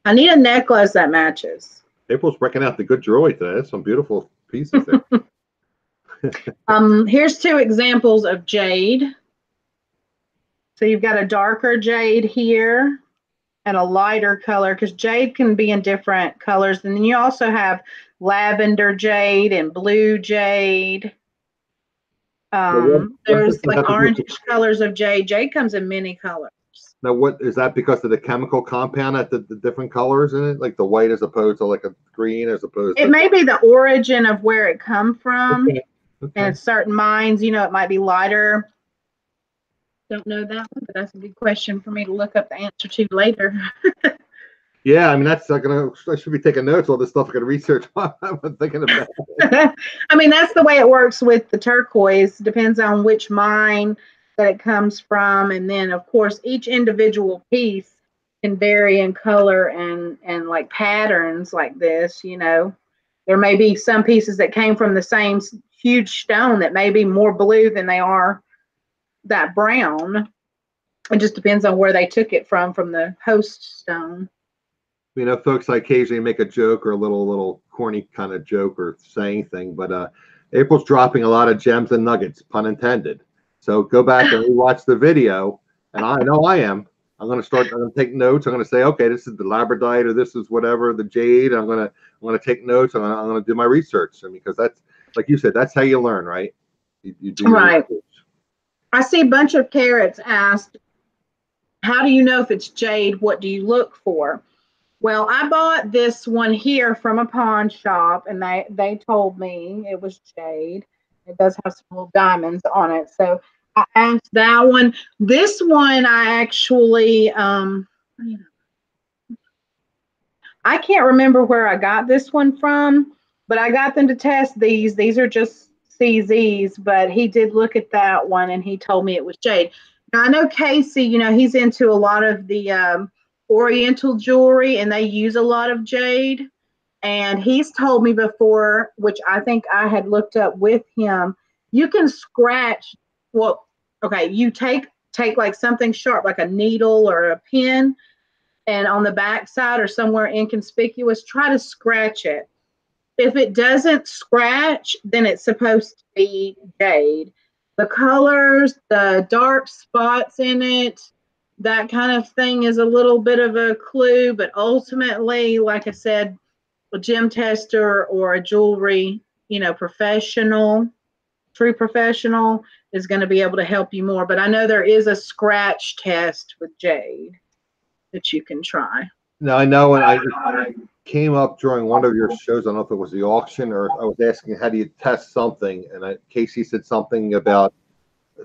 I need a necklace that matches. April's breaking out the good jewelry today. There's some beautiful pieces there. Here's two examples of jade. So you've got a darker jade here and a lighter color, because jade can be in different colors. And then you also have lavender jade and blue jade. There's like orangish colors of jade. Jade comes in many colors. Now, what is that, because of the chemical compound at the different colors in it, like the white as opposed to like a green as opposed to? It may be the origin of where it come from. And certain mines, it might be lighter. Don't know that one, but that's a good question for me to look up the answer to later. Yeah, I mean, I should be taking notes. All this stuff I can research while I'm thinking about it. I mean, that's the way it works with the turquoise. Depends on which mine that it comes from. And then, of course, each individual piece can vary in color and like patterns like this, you know. There may be some pieces that came from the same huge stone that may be more blue than they are that brown. It just depends on where they took it from the host stone. You know, folks, I occasionally make a joke or a little corny kind of joke or saying thing, but April's dropping a lot of gems and nuggets, pun intended. So go back and rewatch the video, and I know I am. I'm going to take notes. I'm going to say, okay, this is the labradorite, or this is whatever, the jade. I'm going to take notes. I'm going to do my research. I mean, because that's, like you said, that's how you learn, right? You do your research. I see a bunch of carrots asked, how do you know if it's jade? What do you look for? Well, I bought this one here from a pawn shop, and they told me it was jade. It does have some little diamonds on it. So I asked that one. This one I actually, I can't remember where I got this one from, but I got them to test these. These are just CZs, but he did look at that one, and he told me it was jade. Now, I know Casey, you know, he's into a lot of the Oriental jewelry, and they use a lot of jade. And he's told me before, which I think I had looked up with him, you can scratch. Well, okay, you take like something sharp, like a needle or a pin, and on the back side or somewhere inconspicuous, try to scratch it. If it doesn't scratch, then it's supposed to be jade. The colors, the dark spots in it, that kind of thing is a little bit of a clue, but ultimately, like I said, a gem tester or a jewelry, you know, professional, true professional is going to be able to help you more. But I know there is a scratch test with jade that you can try. Now, I know when I came up during one of your shows, I don't know if it was the auction or I was asking, how do you test something? And Casey said something about,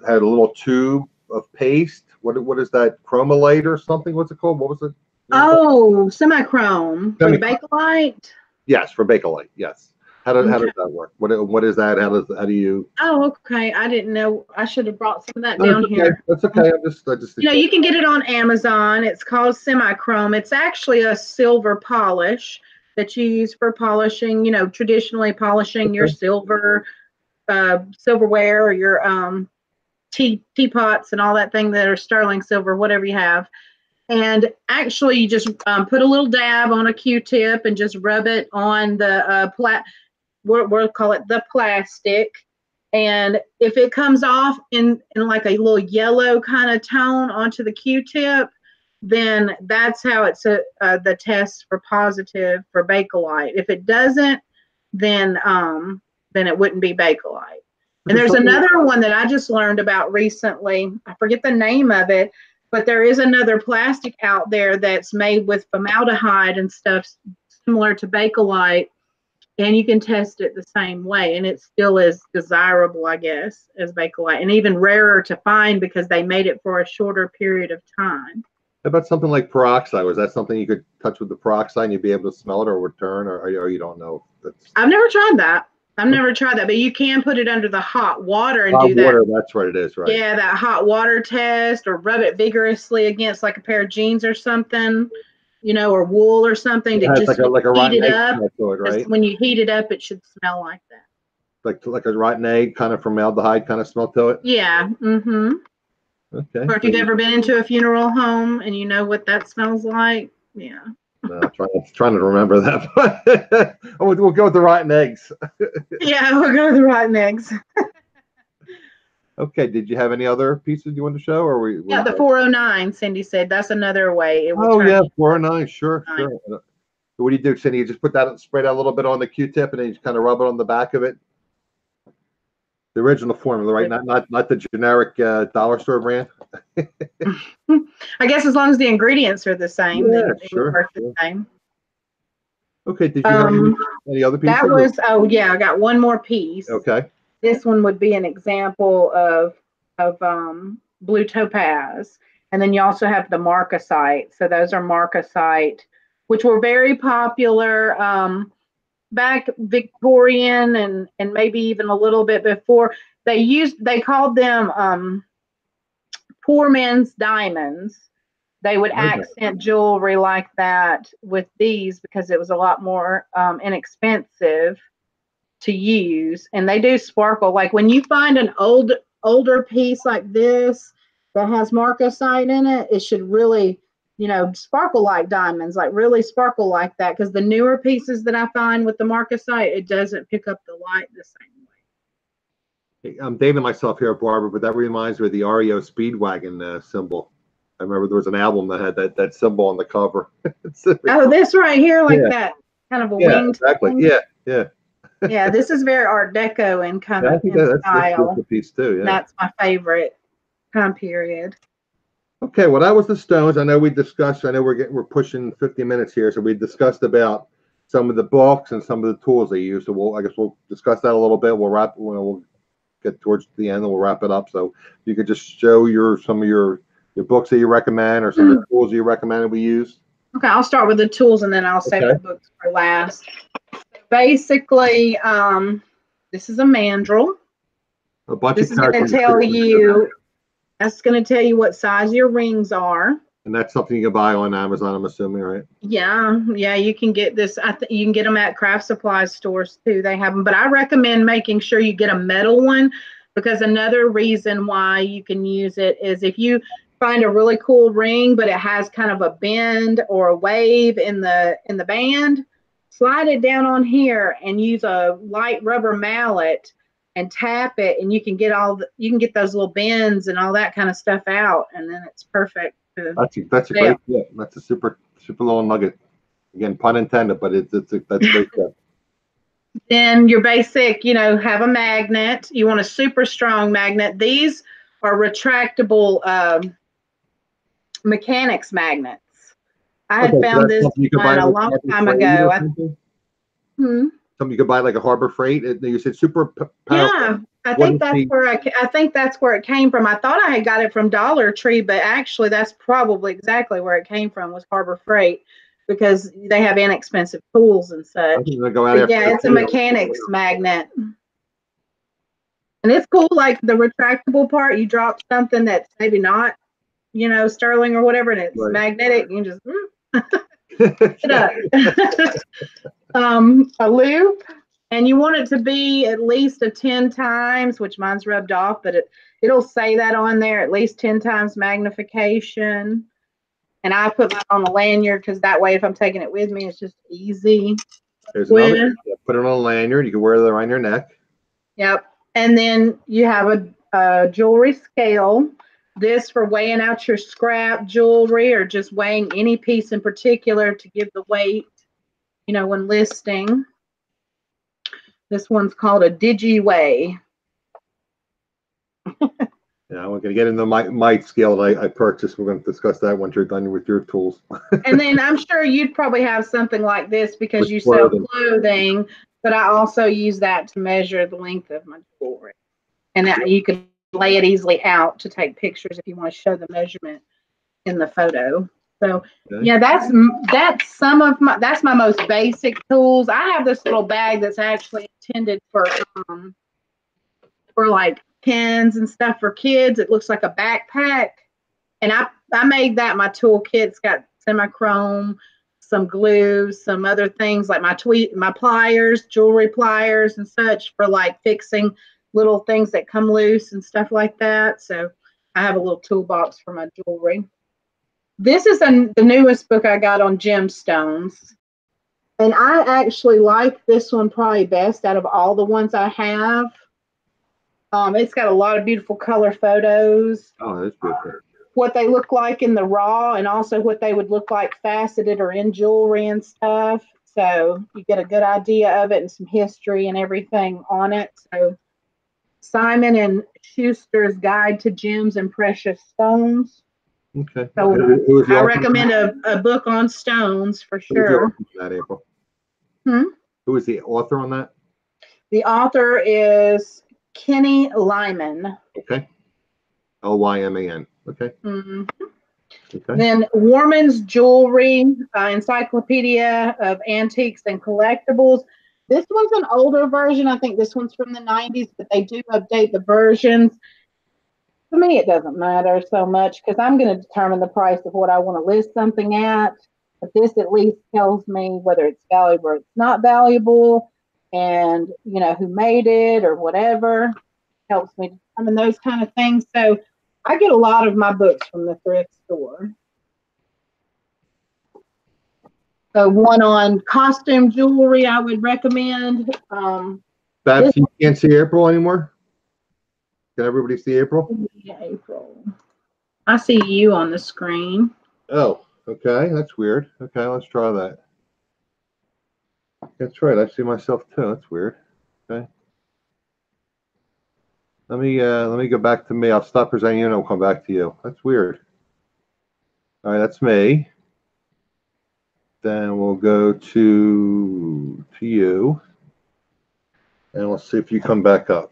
had a little tube of paste. What is that? Chromolite or something? What's it called? What was it? Oh, semi-chrome for the Bakelite. Yes, for Bakelite. Yes. How does that work? What is that? How do you? Oh, okay. I didn't know. I should have brought some of that down here. That's okay. I just. You know, you can get it on Amazon. It's called semi-chrome. It's actually a silver polish that you use for polishing. You know, traditionally polishing your silverware or your teapots and all that thing that are sterling silver, whatever you have. And actually, you just put a little dab on a Q-tip and just rub it on the we'll call it the plastic. And if it comes off in like a little yellow kind of tone onto the Q-tip, then that's how it's the test for positive for Bakelite. If it doesn't, then it wouldn't be Bakelite. And there's another one that I just learned about recently. I forget the name of it, but there is another plastic out there that's made with formaldehyde and stuff similar to Bakelite, and you can test it the same way, and it still is desirable, I guess, as Bakelite, and even rarer to find because they made it for a shorter period of time. How about something like peroxide? Was that something you could touch with the peroxide and you'd be able to smell it or return, or you don't know? I've never tried that. But you can put it under the hot water and do that. Hot water, that's what it is, right? Yeah, that hot water test, or rub it vigorously against like a pair of jeans or something, you know, or wool or something to just heat it up. Right? When you heat it up, it should smell like that. Like a rotten egg, kind of formaldehyde kind of smell to it? Yeah. Mm-hmm. Okay. Or if you've ever been into a funeral home and you know what that smells like, yeah. No, I'm trying to remember that. We'll go with the rotten eggs. Yeah, we'll go with the rotten eggs. Okay. Did you have any other pieces you wanted to show, or Yeah, the 409. Cindy said that's another way. Oh yeah, 409. Sure. What do you do, Cindy? You just spray that a little bit on the Q-tip, and then you just kind of rub it on the back of it. The original formula, right? Not the generic dollar store brand. I guess as long as the ingredients are the same, yeah, they work the same. Okay. Did you have any other pieces? That was, I got one more piece. Okay. This one would be an example of blue topaz, and then you also have the marcasite. So those are marcasite, which were very popular back Victorian and maybe even a little bit before. They called them poor man's diamonds. They would Okay. accent jewelry like that with these because it was a lot more inexpensive to use, and they do sparkle. Like when you find an older piece like this that has marcasite in it, it should really, you know, sparkle like diamonds, like really sparkle like that, because the newer pieces that I find with the marcasite, it doesn't pick up the light the same way. I'm dating myself here, Barbara, but that reminds me of the REO Speedwagon symbol. I remember there was an album that had that symbol on the cover. Oh, this right here, like Yeah. that kind of a Yeah, winged exactly. thing. Yeah. Yeah, this is very Art Deco and kind I of think in that's a style. beautiful piece too. Yeah. That's my favorite time period. Okay, well, that was the stones. I know we discussed. I know we're pushing 50 minutes here, so we discussed about some of the books and some of the tools they use. So I guess we'll discuss that a little bit. We'll get towards the end and we'll wrap it up. So you could just show some of your books that you recommend or some of the tools you recommend that we use. Okay, I'll start with the tools and then I'll save the books for last. Basically, this is a mandrel. A bunch This of is going to tell you. That's going to tell you what size your rings are. And that's something you can buy on Amazon, I'm assuming, right? Yeah, you can get this. You can get them at craft supply stores too. They have them, but I recommend making sure you get a metal one, because another reason why you can use it is if you find a really cool ring, but it has kind of a bend or a wave in the band, slide it down on here and use a light rubber mallet and tap it, and you can get those little bends and all that kind of stuff out, and then it's perfect. That's a great tip. That's a super little nugget. Again, pun intended, but that's a great tip. Then your basic, have a magnet. You want a super strong magnet. These are retractable mechanics magnets. I had found this one a long time ago. Something you could buy like a Harbor Freight. You said super powerful. Yeah, I think that's where it came from. I thought I had got it from Dollar Tree, but actually that's probably exactly where it came from, was Harbor Freight, because they have inexpensive tools and such. It's a mechanics magnet. And it's cool, like the retractable part, you drop something that's maybe not, sterling or whatever, and it's magnetic, you can just it up. A loop, and you want it to be at least a 10 times, which mine's rubbed off, but it'll say that on there, at least 10 times magnification. And I put mine on a lanyard because that way, if I'm taking it with me, it's just easy. There's another. Put it on a lanyard. You can wear it around your neck. Yep. And then you have a jewelry scale. This for weighing out your scrap jewelry or just weighing any piece in particular to give the weight, when listing. This one's called a DigiWeigh. Yeah, we're going to get into my scale that I purchased. We're going to discuss that once you're done with your tools. And then I'm sure you'd probably have something like this because you sell clothing, but I also use that to measure the length of my jewelry. And that you can lay it easily out to take pictures if you want to show the measurement in the photo. So yeah, that's my most basic tools. I have this little bag that's actually intended for like pens and stuff for kids. It looks like a backpack, and I made that my toolkit. It's got semi-chrome, some glue, some other things like my pliers, jewelry pliers and such for like fixing little things that come loose and stuff like that. So I have a little toolbox for my jewelry. This is the newest book I got on gemstones. And I actually like this one probably best out of all the ones I have. It's got a lot of beautiful color photos. Oh, that's beautiful. What they look like in the raw, and also what they would look like faceted or in jewelry and stuff. So you get a good idea of it and some history and everything on it. So Simon and Schuster's Guide to Gems and Precious Stones. Okay. So I recommend a book on stones for sure. Who is the author on that? The author is Kenny Lyman. Okay. Lyman. Okay. Mm-hmm. Okay. Then Warman's Jewelry, Encyclopedia of Antiques and Collectibles. This one's an older version. I think this one's from the 90s, but they do update the versions. To me, it doesn't matter so much because I'm going to determine the price of what I want to list something at. But this at least tells me whether it's valuable or it's not valuable, and who made it or whatever. Helps me determine those kind of things. So I get a lot of my books from the thrift store. So one on costume jewelry I would recommend. Babs, you can't see April anymore? Can everybody see April? April. I see you on the screen. Oh, okay. That's weird. Okay, let's try that. That's right. I see myself too. That's weird. Okay. Let me go back to me. I'll stop presenting you and I'll come back to you. That's weird. All right, that's me. Then we'll go to you. And we'll see if you come back up.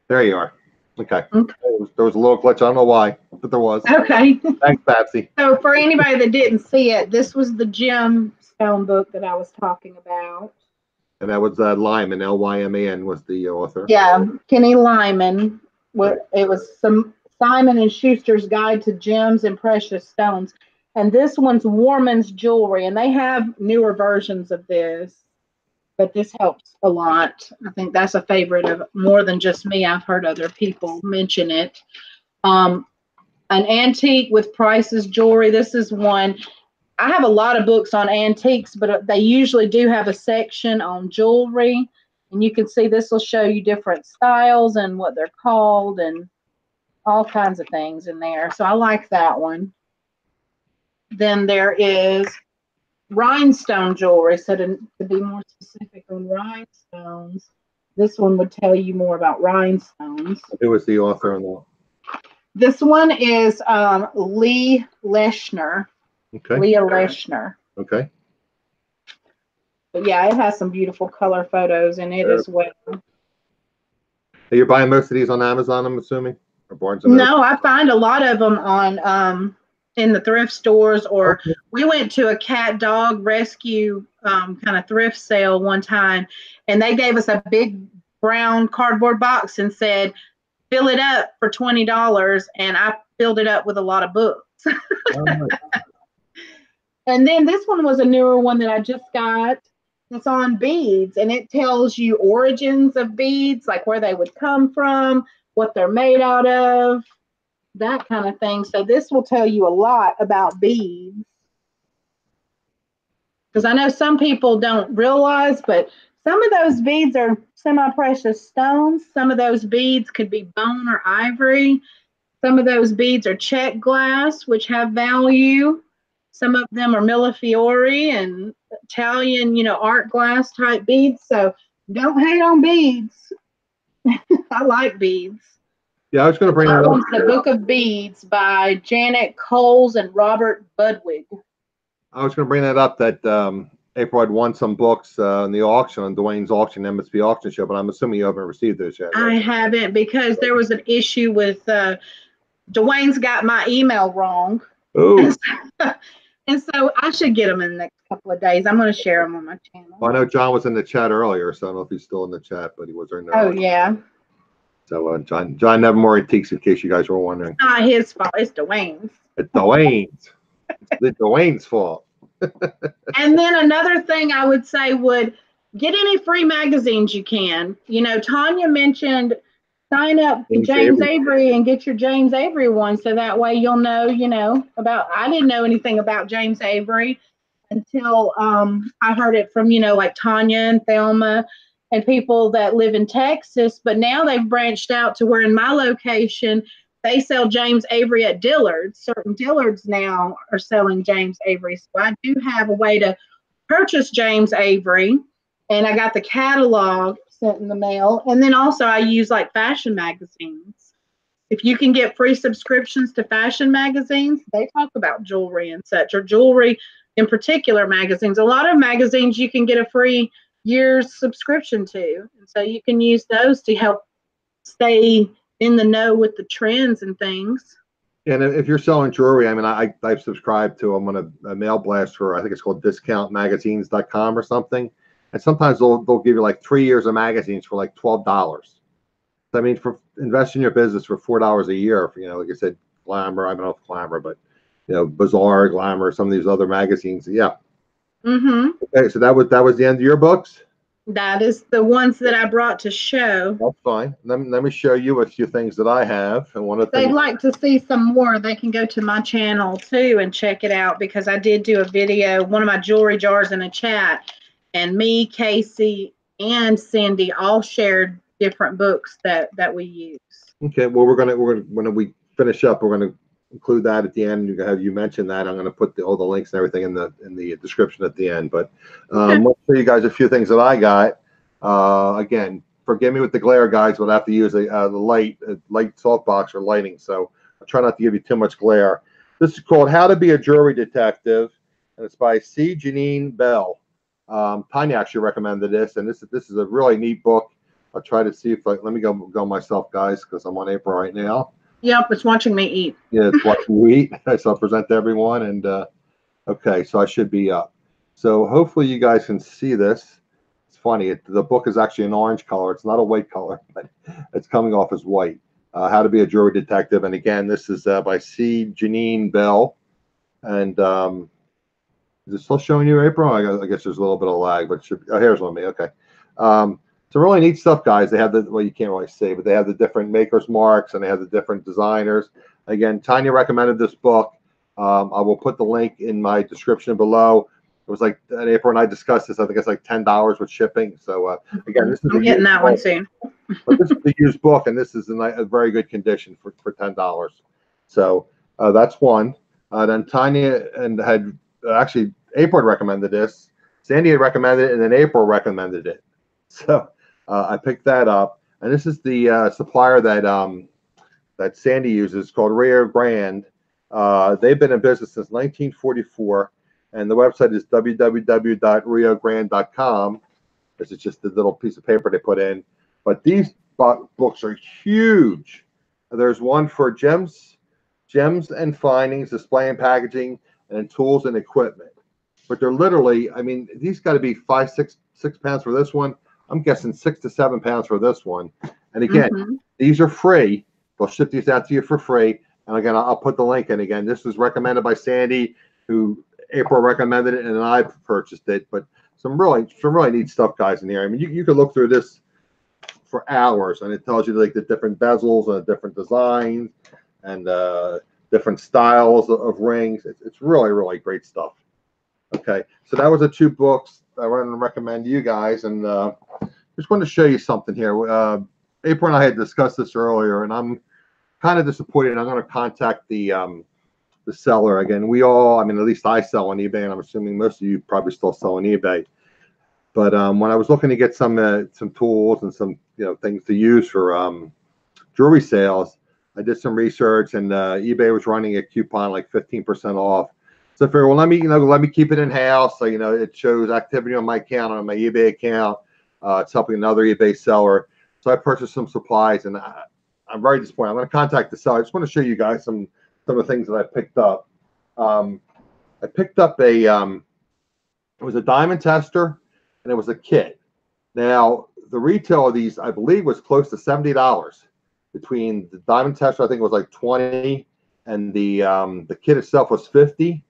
There you are. Okay. There was a little glitch. I don't know why, but there was. Okay. Thanks, Patsy. So for anybody that didn't see it, this was the gemstone book that I was talking about. And that was Lyman, Lyman was the author. Yeah, Kenny Lyman. It was some Simon and Schuster's Guide to Gems and Precious Stones. And this one's Warman's Jewelry. And they have newer versions of this. But this helps a lot. I think that's a favorite of more than just me. I've heard other people mention it. An Antique with Prices Jewelry. This is one. I have a lot of books on antiques, but they usually do have a section on jewelry. And you can see this will show you different styles and what they're called and all kinds of things in there. So I like that one. Then there is rhinestone jewelry. So to be more specific on rhinestones, this one would tell you more about rhinestones. Who was the author on that? This one is Lee Leschner. Okay. Leah Leschner. Okay. But yeah, it has some beautiful color photos in it as well. You're buying most of these on Amazon, I'm assuming? Or Barnes & No, I find a lot of them on in the thrift stores, or we went to a cat dog rescue kind of thrift sale one time, and they gave us a big brown cardboard box and said, fill it up for $20, and I filled it up with a lot of books. And then this one was a newer one that I just got. It's on beads, and it tells you origins of beads, like where they would come from, what they're made out of, that kind of thing. So this will tell you a lot about beads. Because I know some people don't realize, but some of those beads are semi-precious stones. Some of those beads could be bone or ivory. Some of those beads are check glass, which have value. Some of them are millefiori and Italian, art glass type beads. So don't hate on beads. I like beads. Yeah, I was going to bring that up. The Book of Beads by Janet Coles and Robert Budwig. I was going to bring that up that April had won some books in the auction, on Dwayne's auction, MSP auction show, but I'm assuming you haven't received those yet. Right? I haven't, because there was an issue with Dwayne's got my email wrong. Oh. And so I should get them in the next couple of days. I'm going to share them on my channel. Well, I know John was in the chat earlier, so I don't know if he's still in the chat, but he was there. Oh, yeah. So John Nevermore Antiques, in case you guys were wondering. It's not his fault. It's Dwayne's. It's Dwayne's. It's Dwayne's fault. And then another thing I would say would get any free magazines you can. Tanya mentioned sign up to James Avery and get your James Avery one, so that way you'll know, about. I didn't know anything about James Avery until I heard it from, like Tanya and Thelma and people that live in Texas. But now they've branched out to where in my location, they sell James Avery at Dillard's. Certain Dillard's now are selling James Avery. So I do have a way to purchase James Avery, and I got the catalog sent in the mail. And then also I use like fashion magazines. If you can get free subscriptions to fashion magazines, they talk about jewelry and such, or jewelry in particular magazines. A lot of magazines you can get a free year's subscription to. And so you can use those to help stay in the know with the trends and things. And if you're selling jewelry, I mean, I've subscribed to them on a mail blast for, I think it's called discountmagazines.com or something. and sometimes they'll give you like 3 years of magazines for like $12. I mean, for invest in your business for $4 a year, you know, like I said, Glamour, I don't know if Glamour, but you know, Bazaar, Glamour, some of these other magazines. Yeah. Mm-hmm. Okay, so that was the end of your books. That is the ones that I brought to show. That's fine. Let me show you a few things that I have, and one of If the they'd things. like to see some more, they can go to my channel too and check it out, because I did do a video, one of my jewelry jars in a chat, and me, Casey, and Cindy all shared different books that we use. Okay, well, we're gonna when we finish up, we're gonna include that at the end. You have you mentioned that. I'm gonna put all the links and everything in the description at the end. But Okay. let's show you guys a few things that I got. Again, forgive me with the glare, guys. We'll have to use the light softbox or lighting. So I'll try not to give you too much glare. This is called How to Be a Jewelry Detective, and it's by C. Janine Bell. Tanya actually recommended this, and this is a really neat book. I'll try to see if let me go myself, guys, because I'm on April right now. Yep, it's watching me eat. Yeah, it's watching you eat. So I'll present to everyone, and okay, so I should be up. So hopefully you guys can see this. It's funny. The book is actually an orange color. It's not a white color, but it's coming off as white. How to Be a Jewelry Detective, and again, this is by C. Janine Bell, and is it still showing you, April? I guess there's a little bit of lag, but here's on me. Okay. So really neat stuff, guys. They have well, you can't really see, but they have the different makers marks, and they have the different designers. Again, Tanya recommended this book. I will put the link in my description below. It was like, and April and I discussed this. I think it's like $10 with shipping. So again, this is I'm getting that one soon. But this is a used book, and this is in a very good condition for $10. So that's one. Then Tanya had actually April recommended this. Sandy had recommended it, and then April recommended it. So I picked that up, and this is the supplier that Sandy uses, called Grande. They've been in business since 1944, and the website is www.riogrande.com. This is just the little piece of paper they put in. But these books are huge. There's one for gems and findings, display and packaging, and tools and equipment. But they're literally, I mean, these got to be 6 pounds for this one. I'm guessing 6 to 7 pounds for this one. And again, these are free. They'll ship these out to you for free. And again, I'll put the link in. Again, this was recommended by Sandy, who April recommended it, and then I purchased it. But some really neat stuff, guys, in here. I mean, you could look through this for hours, and it tells you like the different bezels and the different designs and different styles of rings. It's really great stuff. Okay, so that was the 2 books I wanted to recommend to you guys, and just wanted to show you something here. April and I had discussed this earlier, and I'm kind of disappointed. I'm going to contact the seller again. I mean, at least I sell on eBay, and I'm assuming most of you probably still sell on eBay. But when I was looking to get some tools and some things to use for jewelry sales, I did some research, and eBay was running a coupon like 15% off. So I figured, well, let me keep it in house. So it shows activity on my account, on my eBay account. It's helping another eBay seller. So I purchased some supplies, and I'm very disappointed. I'm going to contact the seller. I just want to show you guys some of the things that I picked up. I picked up it was a diamond tester, and it was a kit. Now the retail of these, I believe, was close to $70. Between the diamond tester, I think it was like 20, and the kit itself was 50.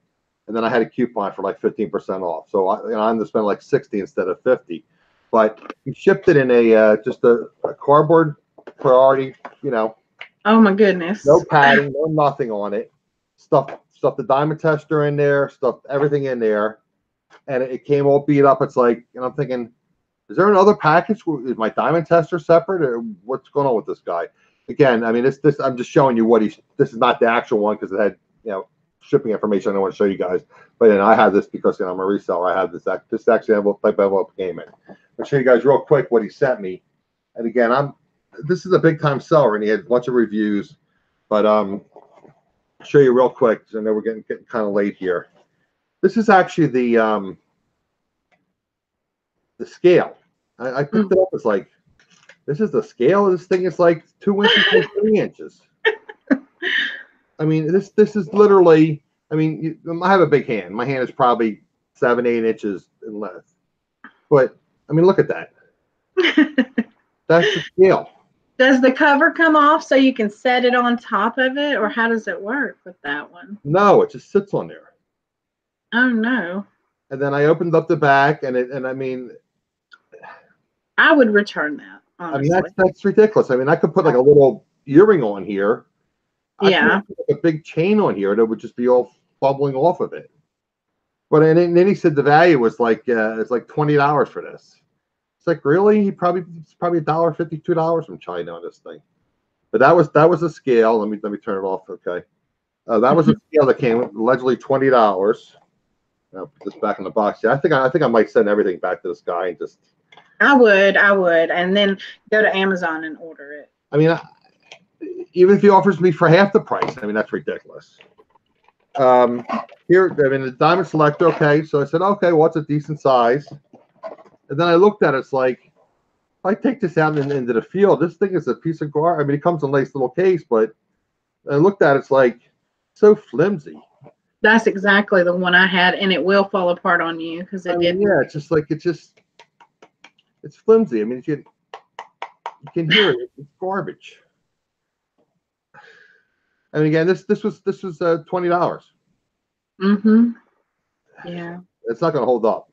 And then I had a coupon for like 15% off. So I ended up spending like 60 instead of 50. But he shipped it in just a cardboard priority, Oh my goodness. no padding, no nothing on it. Stuff the diamond tester in there, stuff everything in there. And it came all beat up. It's like, and I'm thinking, is there another package? Is my diamond tester separate, or what's going on with this guy? Again, I mean, this I'm just showing you this is not the actual one, because it had, shipping information I don't want to show you guys. But I have this because I'm a reseller. I have this actually type of envelope came in. I'll show you guys real quick what he sent me. And again, this is a big time seller, and he had a bunch of reviews. But I'll show you real quick, because I know we're getting kind of late here. This is actually the scale. I picked it up. It's like, this is the scale. This thing is like 2 inches by 3 inches. I mean, this is literally, I mean, I have a big hand. My hand is probably 7, 8 inches in length. But I mean, look at that. That's the scale. Does the cover come off so you can set it on top of it, or how does it work with that one? No, it just sits on there. Oh no. And then I opened up the back, and I mean, I would return that, honestly. I mean, that's ridiculous. I mean, I could put like a little earring on here. Yeah. I could put a big chain on here, and it would just be all bubbling off of it. But and then he said the value was like it's like $20 for this. It's like, really? It's probably $1.50, $2 from China on this thing. But that was a scale. Let me turn it off. Okay. That was a scale that came allegedly $20. I'll put this back in the box. Yeah, I think I might send everything back to this guy and just. I would, and then go to Amazon and order it. I mean, even if he offers me for half the price, I mean, that's ridiculous. Here, I mean, the diamond selector. Okay, so I said, okay, well, it's a decent size. And then I looked at it. It's like, if I take this out into the field, this thing is a piece of garbage. I mean, it comes in a nice little case, but I looked at it. It's like so flimsy. That's exactly the one I had, and it will fall apart on you because it did. Yeah, it's just like it's flimsy. I mean, you can hear it. It's garbage. And again, this was $20. Mm-hmm. Yeah. It's not going to hold up.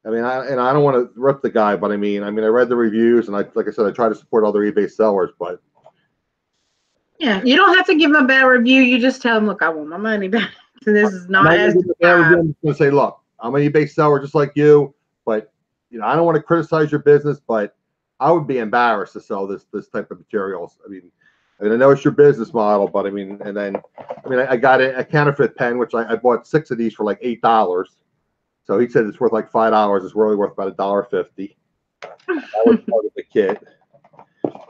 I mean, I don't want to rip the guy, but I mean, I read the reviews, and like I said, I try to support other eBay sellers, but yeah, you don't have to give them a bad review. You just tell them, look, I want my money back. So this is not as. I'm going to say, look, I'm an eBay seller just like you, but I don't want to criticize your business, but I would be embarrassed to sell this type of materials. I mean, I know it's your business model, but I got a counterfeit pen, which I bought 6 of these for like $8. So he said it's worth like $5. It's really worth about $1.50. That was part of the kit.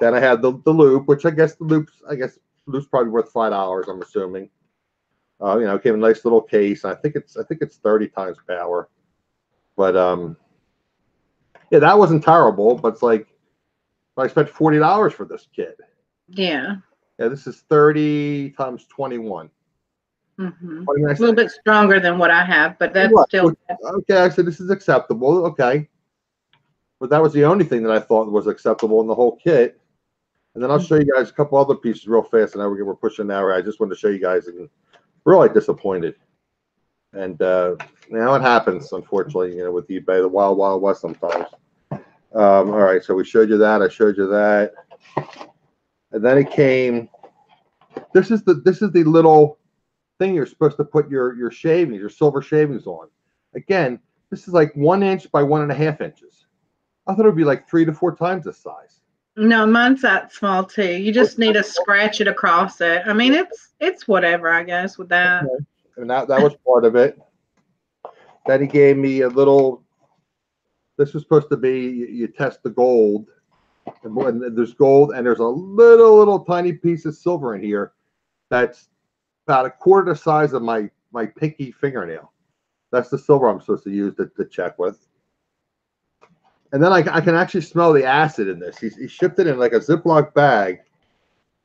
Then I had the loop, which I guess loop's probably worth $5. I'm assuming. It came in a nice little case. I think it's 30 times power. But yeah, that wasn't terrible. But it's like I spent $40 for this kit. Yeah. Yeah, this is 30 times 21. Mm-hmm. A little bit stronger than what I have, but that's still okay. I said this is acceptable. Okay, but that was the only thing that I thought was acceptable in the whole kit. And then I'll show you guys a couple other pieces real fast. And now we're pushing an hour. I just wanted to show you guys, and really disappointed. And now it happens, unfortunately, with eBay, the wild, wild west sometimes. All right, so we showed you that. I showed you that, and then it came. This is the little thing you're supposed to put your shavings, your silver shavings on. Again, this is like 1 inch by 1.5 inches. I thought it would be like 3 to 4 times this size. No, mine's that small too. You just need to scratch it across it. I mean, it's whatever, I guess, with that. Okay. And that was part of it. Then he gave me a little. This was supposed to be you test the gold, and there's gold, and there's a little tiny piece of silver in here that's about 1/4 the size of my pinky fingernail. That's the silver I'm supposed to use to check with. And then I can actually smell the acid in this. He shipped it in like a Ziploc bag,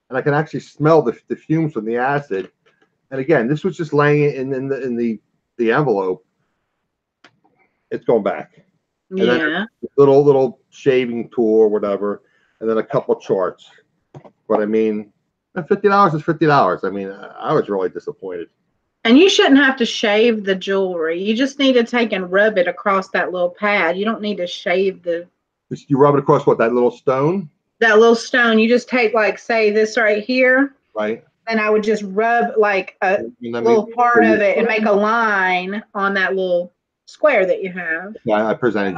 and I can actually smell the fumes from the acid. And again, this was just laying in the envelope. It's going back. And yeah. Little shaving tool or whatever, and then a couple charts. But I mean, $50 is $50. I mean, I was really disappointed. And you shouldn't have to shave the jewelry. You just need to take and rub it across that little pad. You don't need to shave the. You rub it across what, that little stone? That little stone. You just take, like, say this right here. Right. And I would just rub like a little part of it and make a line on that little square that you have. Yeah, I presented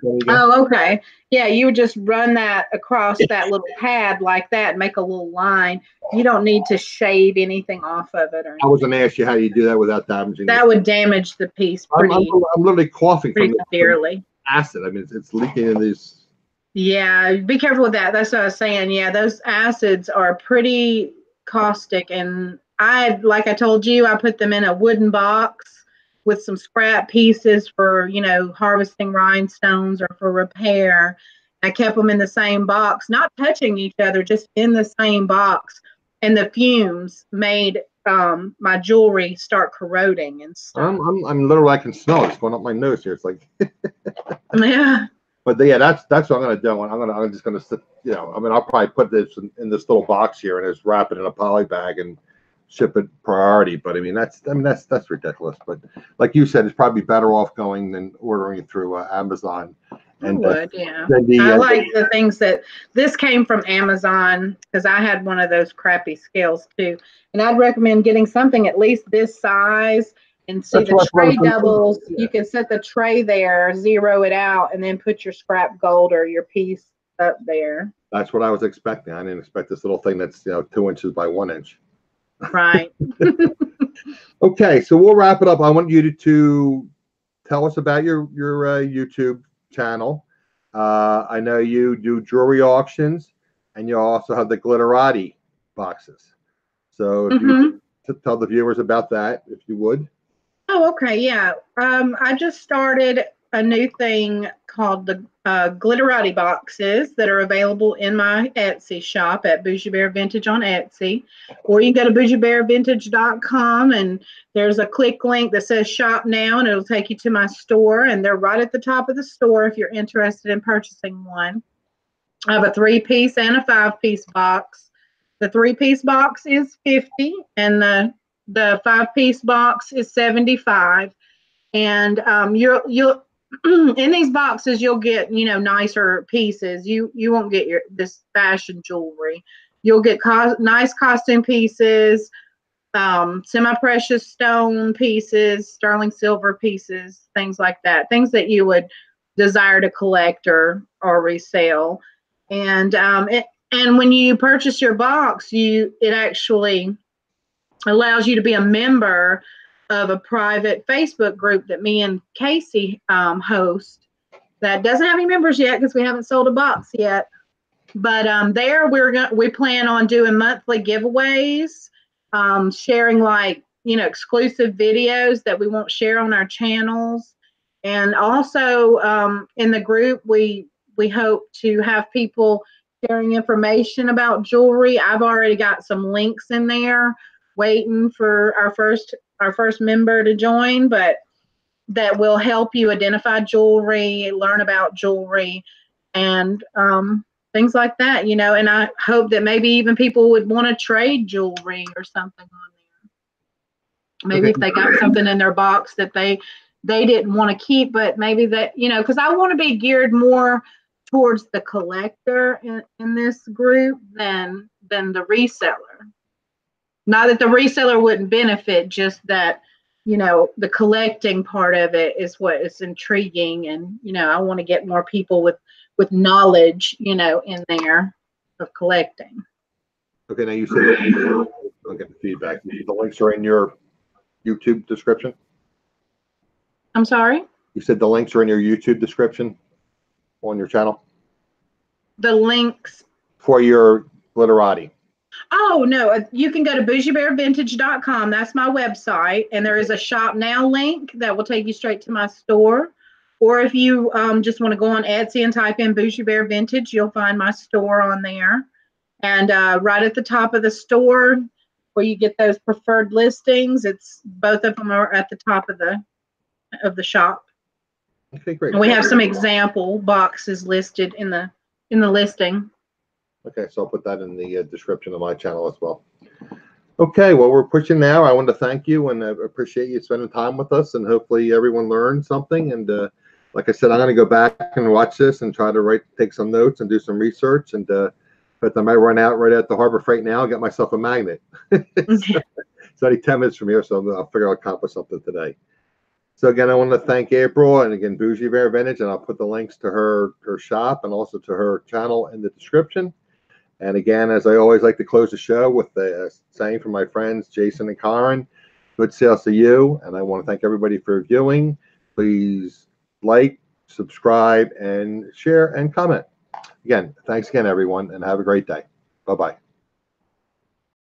you. Oh, okay. Yeah, you would just run that across that little pad like that and make a little line. You don't need to shave anything off of it. I was going to ask you how you do that without damaging that. Would damage the piece pretty. I'm literally coughing pretty severely. Acid. I mean, it's leaking in these. Yeah, be careful with that. That's what I was saying. Yeah, those acids are pretty caustic, and like I told you, I put them in a wooden box with some scrap pieces for harvesting rhinestones or for repair. I kept them in the same box, not touching each other, just in the same box, and the fumes made my jewelry start corroding and stuff. I'm literally, I can smell it. It's going up my nose here. It's like, Yeah. but yeah, that's what I'm gonna do. I'm just gonna sit. You know, I mean, I'll probably put this in this little box here and just wrap it in a poly bag and ship it priority. But I mean, that's ridiculous. But like you said, it's probably better off going than ordering through Amazon. And I would, yeah. the, I like the things that this came from Amazon because I had one of those crappy scales too. And I'd recommend getting something at least this size and see the tray doubles. Yeah. You can set the tray there, zero it out, and then put your scrap gold or your piece up there. That's what I was expecting. I didn't expect this little thing that's 2 inches by 1 inch. Right. Okay, so we'll wrap it up. I want you to tell us about your YouTube channel. I know you do jewelry auctions, and you also have the glitterati boxes. So if you tell the viewers about that, if you would. Oh, okay, yeah. I just started a new thing called the glitterati boxes that are available in my Etsy shop at Boujee Bear Vintage on Etsy. Or you can go to boujeebearvintage.com and there's a click link that says shop now and it'll take you to my store, and they're right at the top of the store if you're interested in purchasing one. I have a 3-piece and a 5-piece box. The 3-piece box is $50 and the 5-piece box is $75. And you'll in these boxes you'll get nicer pieces. You won't get this fashion jewelry. You'll get nice costume pieces, semi-precious stone pieces, sterling silver pieces, things like that. Things that you would desire to collect or resell. And when you purchase your box, it actually allows you to be a member of a private Facebook group that me and Casey host that doesn't have any members yet because we haven't sold a box yet. But there we plan on doing monthly giveaways, sharing exclusive videos that we won't share on our channels. And also in the group, we hope to have people sharing information about jewelry. I've already got some links in there waiting for our first member to join, but that will help you identify jewelry, learn about jewelry, and things like that, and I hope that maybe even people would want to trade jewelry or something on there. Maybe if they got something in their box that they didn't want to keep, but maybe that, because I want to be geared more towards the collector in this group than the reseller. Not that the reseller wouldn't benefit, just that, the collecting part of it is what is intriguing. And, I want to get more people with knowledge, in there of collecting. Okay, now you said I'll get the feedback. The links are in your YouTube description? I'm sorry? You said the links are in your YouTube description on your channel? The links? For your glitterati. Oh, no. You can go to boujeebearvintage.com. That's my website. And there is a shop now link that will take you straight to my store. Or if you just want to go on Etsy and type in Boujee Bear Vintage, you'll find my store on there. And right at the top of the store where you get those preferred listings, both of them are at the top of the shop. Okay, great. And we have some example boxes listed in the listing. Okay, so I'll put that in the description of my channel as well. Okay, well, we're pushing now. I want to thank you and appreciate you spending time with us, and hopefully everyone learned something. And like I said, I'm going to go back and watch this and try to take some notes and do some research. And but I might run out right at the Harbor Freight now and get myself a magnet. It's only 10 minutes from here, so I'll figure I'll accomplish something today. So again, I want to thank April and again Boujee Bear Vintage, and I'll put the links to her shop and also to her channel in the description. And again, as I always like to close the show with the saying from my friends Jason and Karen, good sales to you. And I want to thank everybody for viewing. Please like, subscribe, and share and comment. Again, thanks again, everyone, and have a great day. Bye-bye.